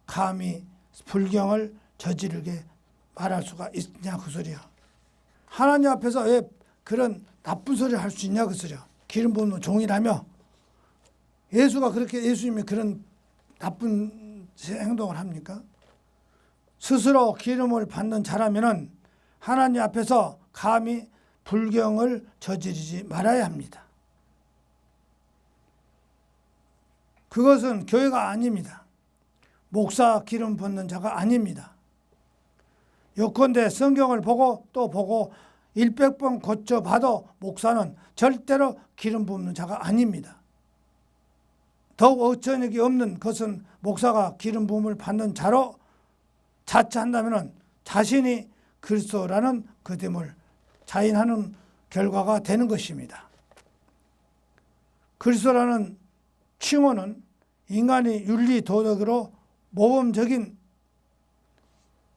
감히 불경을 저지르게 말할 수가 있냐 그 소리야. 하나님 앞에서 왜 그런 나쁜 소리를 할 수 있냐 그 소리야. 기름 부음은 종이라며. 예수님이 그런 나쁜 행동을 합니까? 스스로 기름을 받는 자라면은 하나님 앞에서 감히 불경을 저지르지 말아야 합니다. 그것은 교회가 아닙니다. 목사 기름 붓는 자가 아닙니다. 요컨대 성경을 보고 또 보고 100번 고쳐봐도 목사는 절대로 기름 붓는 자가 아닙니다. 더욱 어처구니 없는 것은 목사가 기름 부음을 받는 자로 자처한다면 자신이 그리스도라는 그됨을 자인하는 결과가 되는 것입니다. 그리스도라는 칭호는 인간이 윤리 도덕으로 모범적인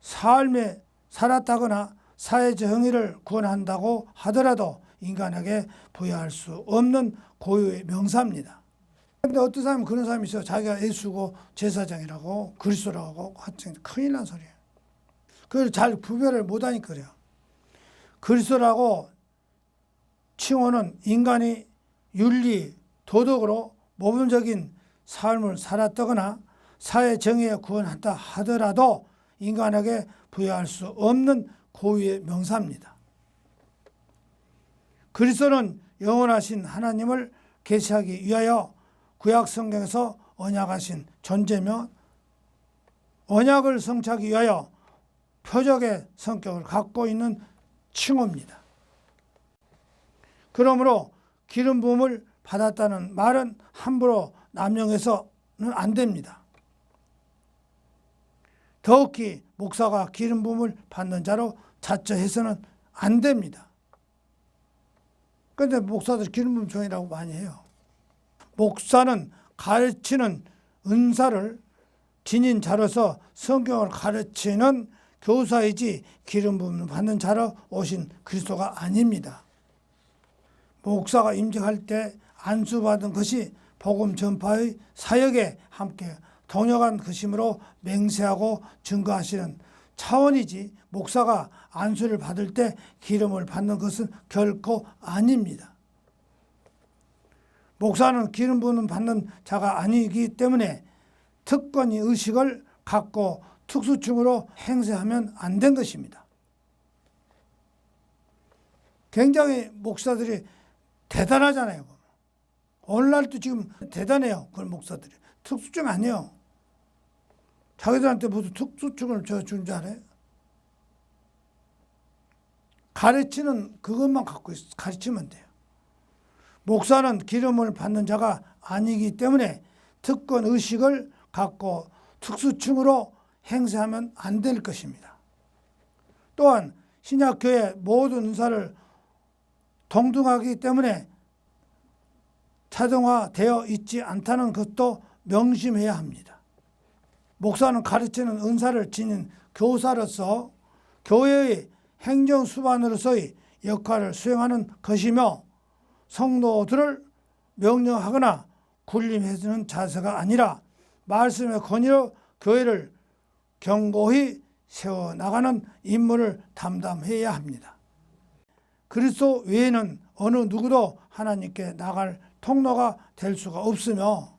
삶에 살았다거나 사회적 행위를 구원한다고 하더라도 인간에게 부여할 수 없는 고유의 명사입니다. 그런데 어떤 사람은 그런 사람이 있어요. 자기가 예수고 제사장이라고 그리스도라고 하여튼 큰일 난 소리예요. 그걸 잘 구별을 못하니까 그래요. 그리스도라고 칭호는 인간이 윤리, 도덕으로 모범적인 삶을 살았다거나 사회 정의에 구원한다 하더라도 인간에게 부여할 수 없는 고유의 명사입니다. 그리스도는 영원하신 하나님을 계시하기 위하여 구약 성경에서 언약하신 존재며 언약을 성취하기 위하여 표적의 성격을 갖고 있는 칭호입니다. 그러므로 기름 부음을 받았다는 말은 함부로 남용해서는 안 됩니다. 더욱이 목사가 기름 부음을 받는 자로 자처해서는 안 됩니다. 그런데 목사들 기름 부음 종이라고 많이 해요. 목사는 가르치는 은사를 지닌 자로서 성경을 가르치는 교사이지 기름 부음 받는 자로 오신 그리스도가 아닙니다. 목사가 임직할 때 안수받은 것이 복음 전파의 사역에 함께 동역한 것이므로 맹세하고 증거하시는 차원이지 목사가 안수를 받을 때 기름을 받는 것은 결코 아닙니다. 목사는 기름 부음 받는 자가 아니기 때문에 특권의 의식을 갖고 특수충으로 행세하면 안 된 것입니다. 굉장히 목사들이 대단하잖아요. 오늘날도 지금 대단해요. 그 목사들이. 특수증 아니에요. 자기들한테 무슨 특수증을 준 줄 알아요? 가르치는 그것만 갖고 가르치면 돼요. 목사는 기름을 받는 자가 아니기 때문에 특권 의식을 갖고 특수충으로 행세하면 안 될 것입니다. 또한 신약교회 모든 은사를 동등하기 때문에 차등화되어 있지 않다는 것도 명심해야 합니다. 목사는 가르치는 은사를 지닌 교사로서 교회의 행정수반으로서의 역할을 수행하는 것이며 성도들을 명령하거나 군림해주는 자세가 아니라 말씀의 권위로 교회를 견고히 세워나가는 임무를 담당해야 합니다. 그리스도 외에는 어느 누구도 하나님께 나갈 통로가 될 수가 없으며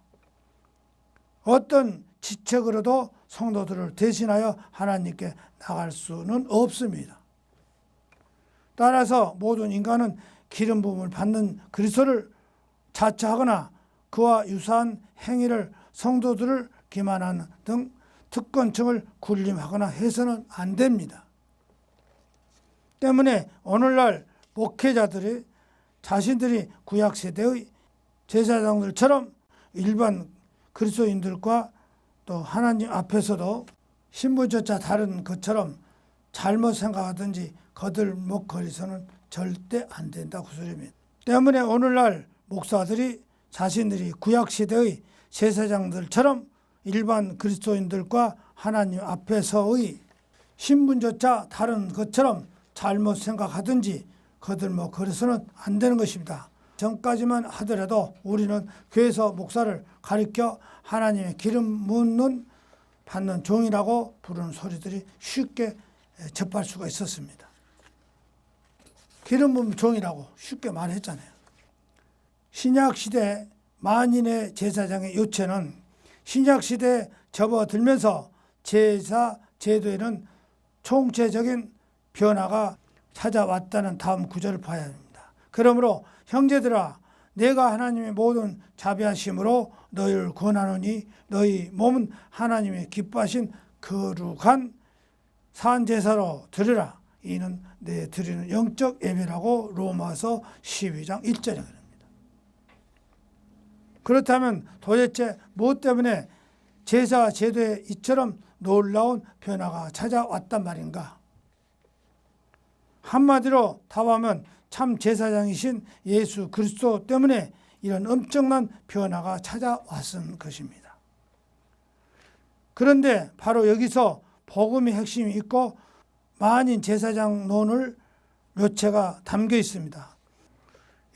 어떤 지책으로도 성도들을 대신하여 하나님께 나갈 수는 없습니다. 따라서 모든 인간은 기름 부음을 받는 그리스도를 자처하거나 그와 유사한 행위를 성도들을 기만하는 등 특권층을 군림하거나 해서는 안 됩니다. 때문에 오늘날 목회자들이 자신들이 구약세대의 제사장들처럼 일반 그리스도인들과 또 하나님 앞에서도 신분조차 다른 것처럼 잘못 생각하든지 거들먹거리서는 절대 안 된다고 소리입니다. 때문에 오늘날 목사들이 자신들이 구약시대의 제사장들처럼 일반 그리스도인들과 하나님 앞에서의 신분조차 다른 것처럼 잘못 생각하든지 거들먹거려서는 안 되는 것입니다. 전까지만 하더라도 우리는 교회에서 목사를 가리켜 하나님의 기름 묻는 받는 종이라고 부르는 소리들이 쉽게 접할 수가 있었습니다. 기름 묻는 종이라고 쉽게 말했잖아요. 신약시대 만인의 제사장의 요체는 신약시대에 접어들면서 제사 제도에는 총체적인 변화가 찾아왔다는 다음 구절을 봐야 합니다. 그러므로 형제들아 내가 하나님의 모든 자비하심으로 너희를 권하노니 너희 몸은 하나님의 기뻐하신 거룩한 산제사로 드리라. 이는 내 드리는 영적 예배라고 로마서 12장 1절에 그럽니다. 그렇다면 도대체 무엇 때문에 제사 제도에 이처럼 놀라운 변화가 찾아왔단 말인가? 한마디로 답하면 참 제사장이신 예수 그리스도 때문에 이런 엄청난 변화가 찾아왔은 것입니다. 그런데 바로 여기서 복음의 핵심이 있고 만인 제사장론을 묘체가 담겨 있습니다.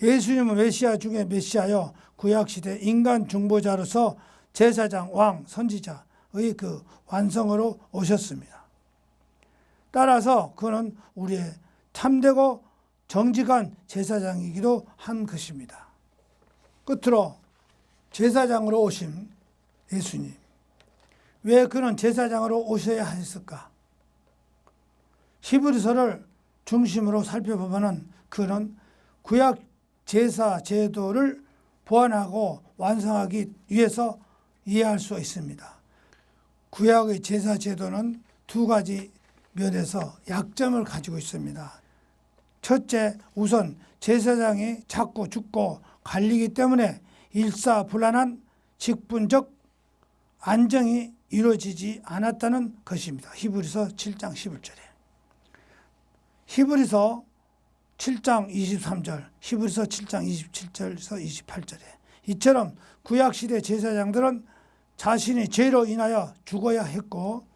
예수님은 메시아 중에 메시아여 구약시대 인간 중보자로서 제사장, 왕, 선지자의 그 완성으로 오셨습니다. 따라서 그는 우리의 참되고 정직한 제사장이기도 한 것입니다. 끝으로 제사장으로 오신 예수님. 왜 그는 제사장으로 오셔야 했을까? 히브리서를 중심으로 살펴보면 그는 구약 제사 제도를 보완하고 완성하기 위해서 이해할 수 있습니다. 구약의 제사 제도는 두 가지 면에서 약점을 가지고 있습니다. 첫째, 우선 제사장이 자꾸 죽고 갈리기 때문에 일사불란한 직분적 안정이 이루어지지 않았다는 것입니다. 히브리서 7장 11절에. 히브리서 7장 23절, 히브리서 7장 27절에서 28절에 이처럼 구약시대 제사장들은 자신이 죄로 인하여 죽어야 했고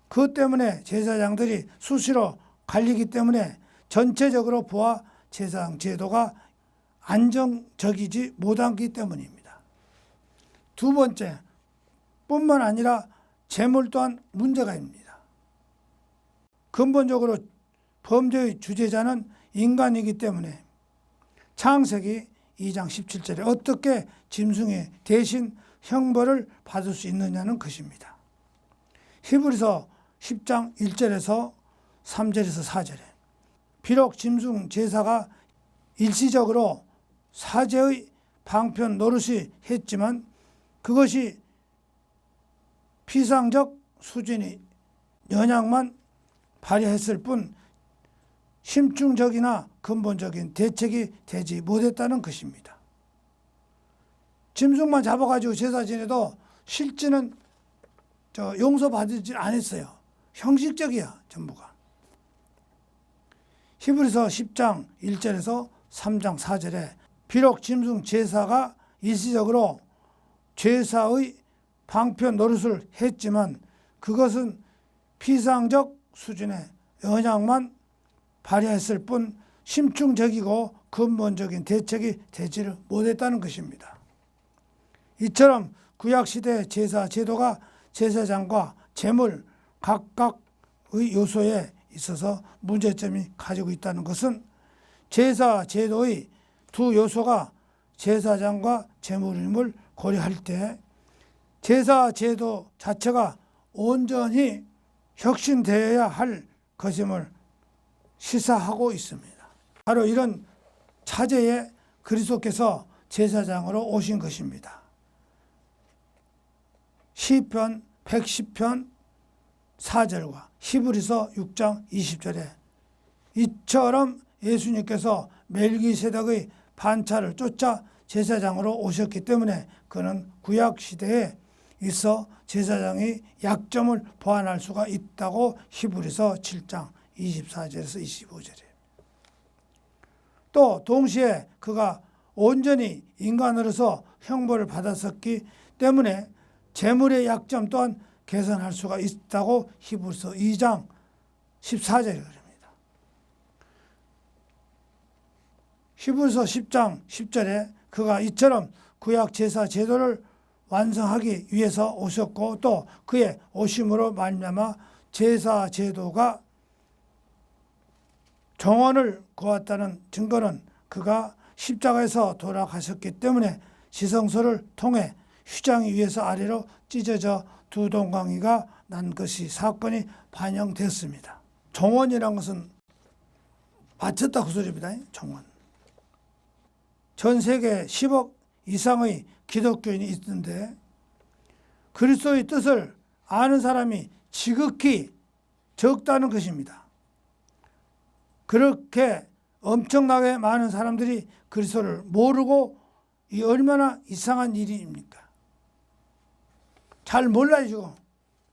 그 때문에 제사장들이 수시로 갈리기 때문에 전체적으로 보아 제사장 제도가 안정적이지 못하기 때문입니다. 두 번째, 뿐만 아니라 재물 또한 문제가 있습니다. 근본적으로 범죄의 주제자는 인간이기 때문에 창세기 2장 17절에 어떻게 짐승의 대신 형벌을 받을 수 있느냐는 것입니다. 히브리서 10장 1절에서 3절에서 4절에 비록 짐승 제사가 일시적으로 사제의 방편 노릇이 했지만 그것이 피상적 수준의 영향만 발휘했을 뿐 심층적이나 근본적인 대책이 되지 못했다는 것입니다. 짐승만 잡아가지고 제사 지내도 실제는 용서받지 않았어요. 형식적이야 전부가. 히브리서 10장 1절에서 3장 4절에 비록 짐승 제사가 일시적으로 제사의 방편 노릇을 했지만 그것은 피상적 수준의 언약만 발휘했을 뿐 심층적이고 근본적인 대책이 되지를 못했다는 것입니다. 이처럼 구약시대 제사 제도가 제사장과 제물 각각의 요소에 있어서 문제점이 가지고 있다는 것은 제사 제도의 두 요소가 제사장과 제물임을 고려할 때 제사 제도 자체가 온전히 혁신되어야 할 것임을 시사하고 있습니다. 바로 이런 차제에 그리스도께서 제사장으로 오신 것입니다. 시편 110편 4절과 히브리서 6장 20절에 이처럼 예수님께서 멜기세덱의 반차를 쫓아 제사장으로 오셨기 때문에 그는 구약시대에 있어 제사장의 약점을 보완할 수가 있다고 히브리서 7장 24절에서 25절에 또 동시에 그가 온전히 인간으로서 형벌을 받았었기 때문에 제물의 약점 또한 개선할 수가 있다고 히브리서 2장 14절에 그럽니다. 히브리서 10장 10절에 그가 이처럼 구약 제사 제도를 완성하기 위해서 오셨고 또 그의 오심으로 말미암아 제사 제도가 정원을 구했다는 증거는 그가 십자가에서 돌아가셨기 때문에 지성소를 통해 휘장이 위에서 아래로 찢어져 두 동강이가 난 것이 사건이 반영됐습니다. 정원이란 것은 바쳤다 그 소리입니다. 정원. 전 세계 10억 이상의 기독교인이 있는데 그리스도의 뜻을 아는 사람이 지극히 적다는 것입니다. 그렇게 엄청나게 많은 사람들이 그리스도를 모르고 이 얼마나 이상한 일입니까? 잘 몰라요 지금.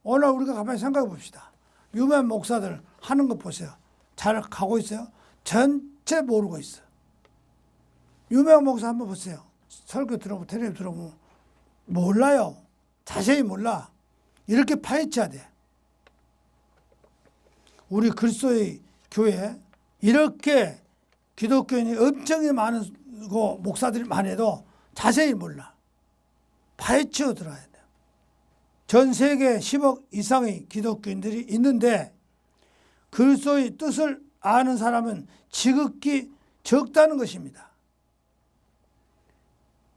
오늘 우리가 가만히 생각해 봅시다. 유명한 목사들 하는 것 보세요. 잘 가고 있어요? 전체 모르고 있어요. 유명한 목사 한번 보세요. 설교 들어보고 텔레비 들어보면 몰라요. 자세히 몰라. 이렇게 파헤쳐야 돼. 우리 그리스도의 교회 이렇게 기독교인이 엄청 많고 목사들이 많아도 자세히 몰라. 파헤쳐 들어야 돼요. 전 세계 10억 이상의 기독교인들이 있는데 그리스도의 뜻을 아는 사람은 지극히 적다는 것입니다.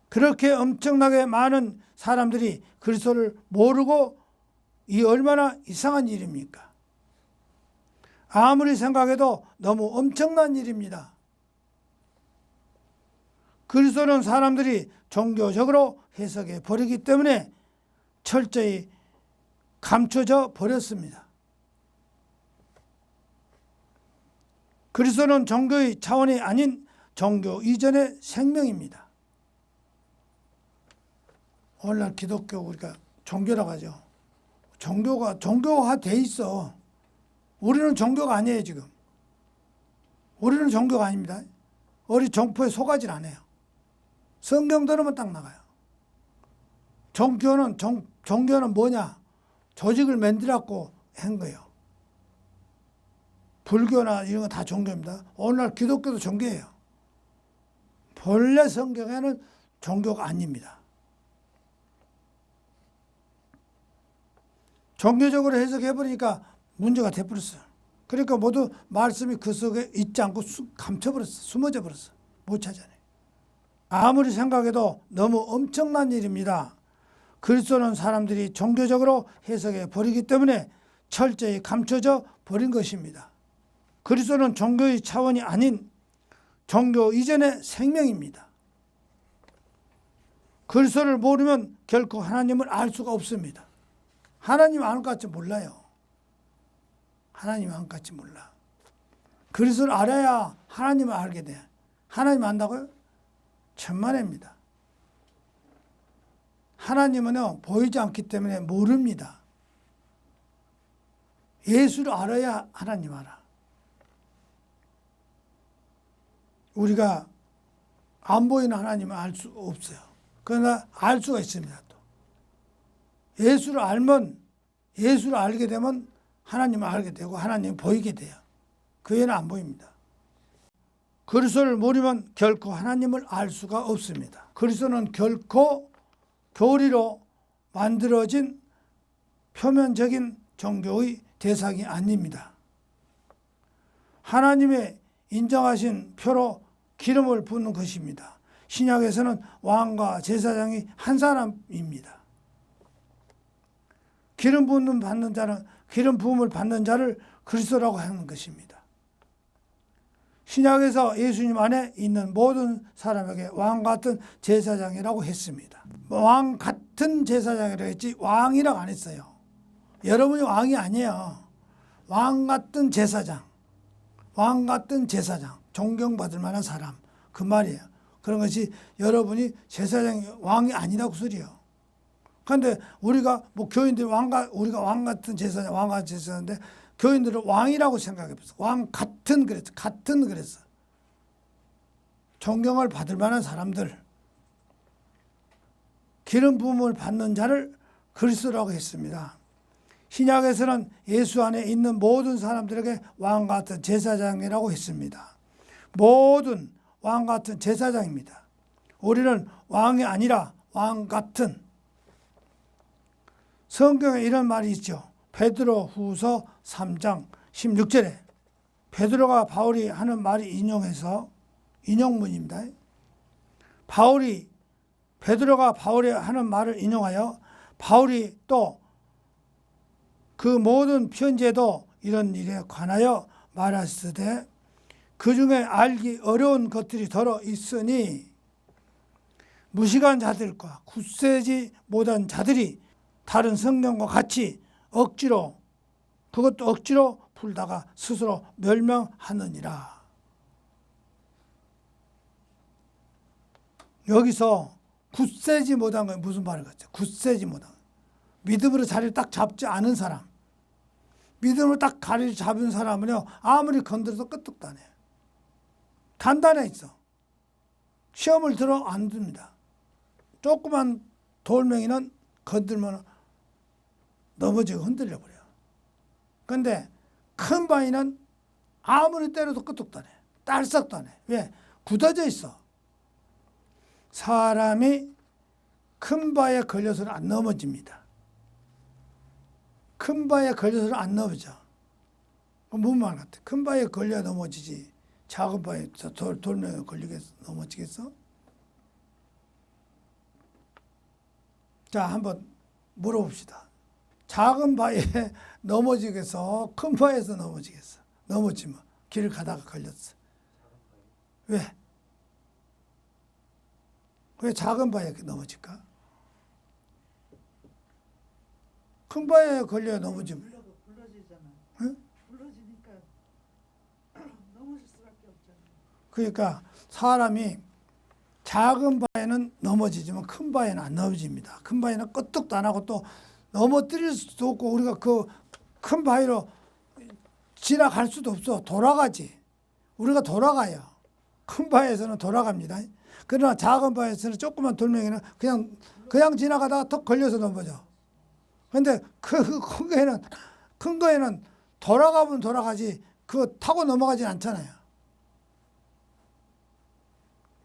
그렇게 엄청나게 많은 사람들이 그리스도를 모르고 이 얼마나 이상한 일입니까? 아무리 생각해도 너무 엄청난 일입니다. 그리스도는 사람들이 종교적으로 해석해 버리기 때문에 철저히 감춰져 버렸습니다. 그리스도는 종교의 차원이 아닌 종교 이전의 생명입니다. 오늘날 기독교 우리가 종교라고 하죠. 종교가 돼 있어. 우리는 종교가 아니에요 지금. 우리는 종교가 아닙니다. 우리 종포에 속하진 않아요. 성경 들으면 딱 나가요. 종교는 뭐냐? 조직을 만들었고 한 거예요. 불교나 이런 거 다 종교입니다. 오늘날 기독교도 종교예요. 본래 성경에는 종교가 아닙니다. 종교적으로 해석해버리니까 문제가 돼버렸어요. 그러니까 모두 말씀이 그 속에 있지 않고 감춰버렸어. 숨어져 버렸어. 못 찾아내. 아무리 생각해도 너무 엄청난 일입니다. 그리스도는 사람들이 종교적으로 해석해 버리기 때문에 철저히 감춰져 버린 것입니다. 그리스도는 종교의 차원이 아닌 종교 이전의 생명입니다. 그리스도를 모르면 결코 하나님을 알 수가 없습니다. 하나님 아는 것 같이 몰라요. 하나님 아는 것 같이 몰라. 그리스도를 알아야 하나님을 알게 돼. 하나님 안다고요? 천만에입니다. 하나님은 보이지 않기 때문에 모릅니다. 예수를 알아야 하나님 알아. 우리가 안 보이는 하나님을 알 수 없어요. 그러나 알 수가 있습니다. 또 예수를 알게 되면 하나님을 알게 되고 하나님이 보이게 돼요. 그 외에는 안 보입니다. 그리스도를 모르면 결코 하나님을 알 수가 없습니다. 그리스도는 결코 교리로 만들어진 표면적인 종교의 대상이 아닙니다. 하나님의 인정하신 표로 기름을 붓는 것입니다. 신약에서는 왕과 제사장이 한 사람입니다. 기름 부음을 받는 자를 그리스도라고 하는 것입니다. 신약에서 예수님 안에 있는 모든 사람에게 왕 같은 제사장이라고 했습니다. 왕 같은 제사장이라고 했지 왕이라고 안 했어요. 여러분이 왕이 아니에요. 왕 같은 제사장. 왕 같은 제사장. 존경받을 만한 사람. 그 말이에요. 그런 것이 여러분이 제사장이 왕이 아니라고 소리요. 그런데 우리가 교인들이 우리가 왕 같은 제사장, 왕 같은 제사장인데 교인들은 왕이라고 생각해봤어. 왕 같은 그랬어. 같은 그랬어. 존경을 받을 만한 사람들. 기름 부음을 받는 자를 그리스도라고 했습니다. 신약에서는 예수 안에 있는 모든 사람들에게 왕 같은 제사장이라고 했습니다. 모든 왕 같은 제사장입니다. 우리는 왕이 아니라 왕 같은. 성경에 이런 말이 있죠. 베드로 후서 3장 16절에 베드로가 바울이 하는 말이 인용문입니다. 베드로가 바울이 하는 말을 인용하여 바울이 또 그 모든 편지에도 이런 일에 관하여 말하시되 그 중에 알기 어려운 것들이 더러 있으니 무식한 자들과 굳세지 못한 자들이 다른 성령과 같이 그것도 억지로 풀다가 스스로 멸망하느니라. 여기서 굳세지 못한 건 무슨 말을 갖죠? 굳세지 못한 믿음으로 자리를 딱 잡지 않은 사람. 믿음으로 딱 자리를 잡은 사람은요, 아무리 건드려도 끄떡도 안 해요. 단단해 있어. 시험을 들어 안 듭니다. 조그만 돌멩이는 건들면 넘어지고 흔들려 버려요. 그런데 큰 바위는 아무리 때려도 끄떡도 안 해. 딸싹도 안 해. 왜? 굳어져 있어. 사람이 큰 바위에 걸려서는 안 넘어집니다. 큰 바위에 걸려서는 안 넘어져. 뭔 말 같아? 큰 바위에 걸려야 넘어지지. 작은 바위에 돌멩이에 걸리겠어? 넘어지겠어? 자, 한번 물어봅시다. 작은 바위에 넘어지겠어? 큰 바위에서 넘어지겠어? 넘어지면 길을 가다가 걸렸어. 왜? 왜 작은 바위에 넘어질까? 큰 바위에 걸려야 넘어지면. 굴러지잖아. 응? 굴러지니까 넘어질 수밖에 없잖아. 그러니까 사람이 작은 바위는 넘어지지만 큰 바위는 안 넘어집니다. 큰 바위는 끄떡도 안 하고 또 넘어뜨릴 수도 없고 우리가 그 큰 바위로 지나갈 수도 없어. 돌아가지. 우리가 돌아가요. 큰 바위에서는 돌아갑니다. 그러나 작은 바위에서는 조그만 돌멩이는 그냥 지나가다가 턱 걸려서 넘어져. 그런데 큰 거에는 돌아가면 돌아가지 그거 타고 넘어가진 않잖아요.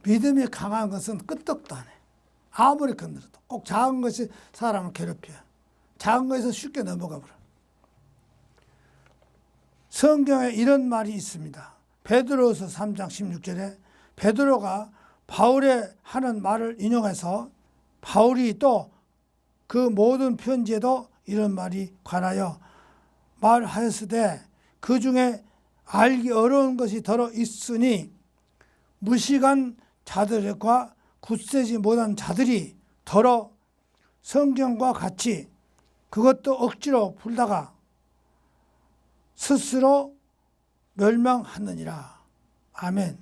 믿음이 강한 것은 끄떡도 안 해. 아무리 건드려도. 꼭 작은 것이 사람을 괴롭혀요. 작은 것에서 쉽게 넘어가 버려. 성경에 이런 말이 있습니다. 베드로서 3장 16절에 베드로가 바울의 하는 말을 인용해서 바울이 또 그 모든 편지에도 이런 말이 관하여 말하였으되 그 중에 알기 어려운 것이 더러 있으니 무식한 자들과 굳세지 못한 자들이 더러 성경과 같이 그것도 억지로 풀다가 스스로 멸망하느니라. 아멘.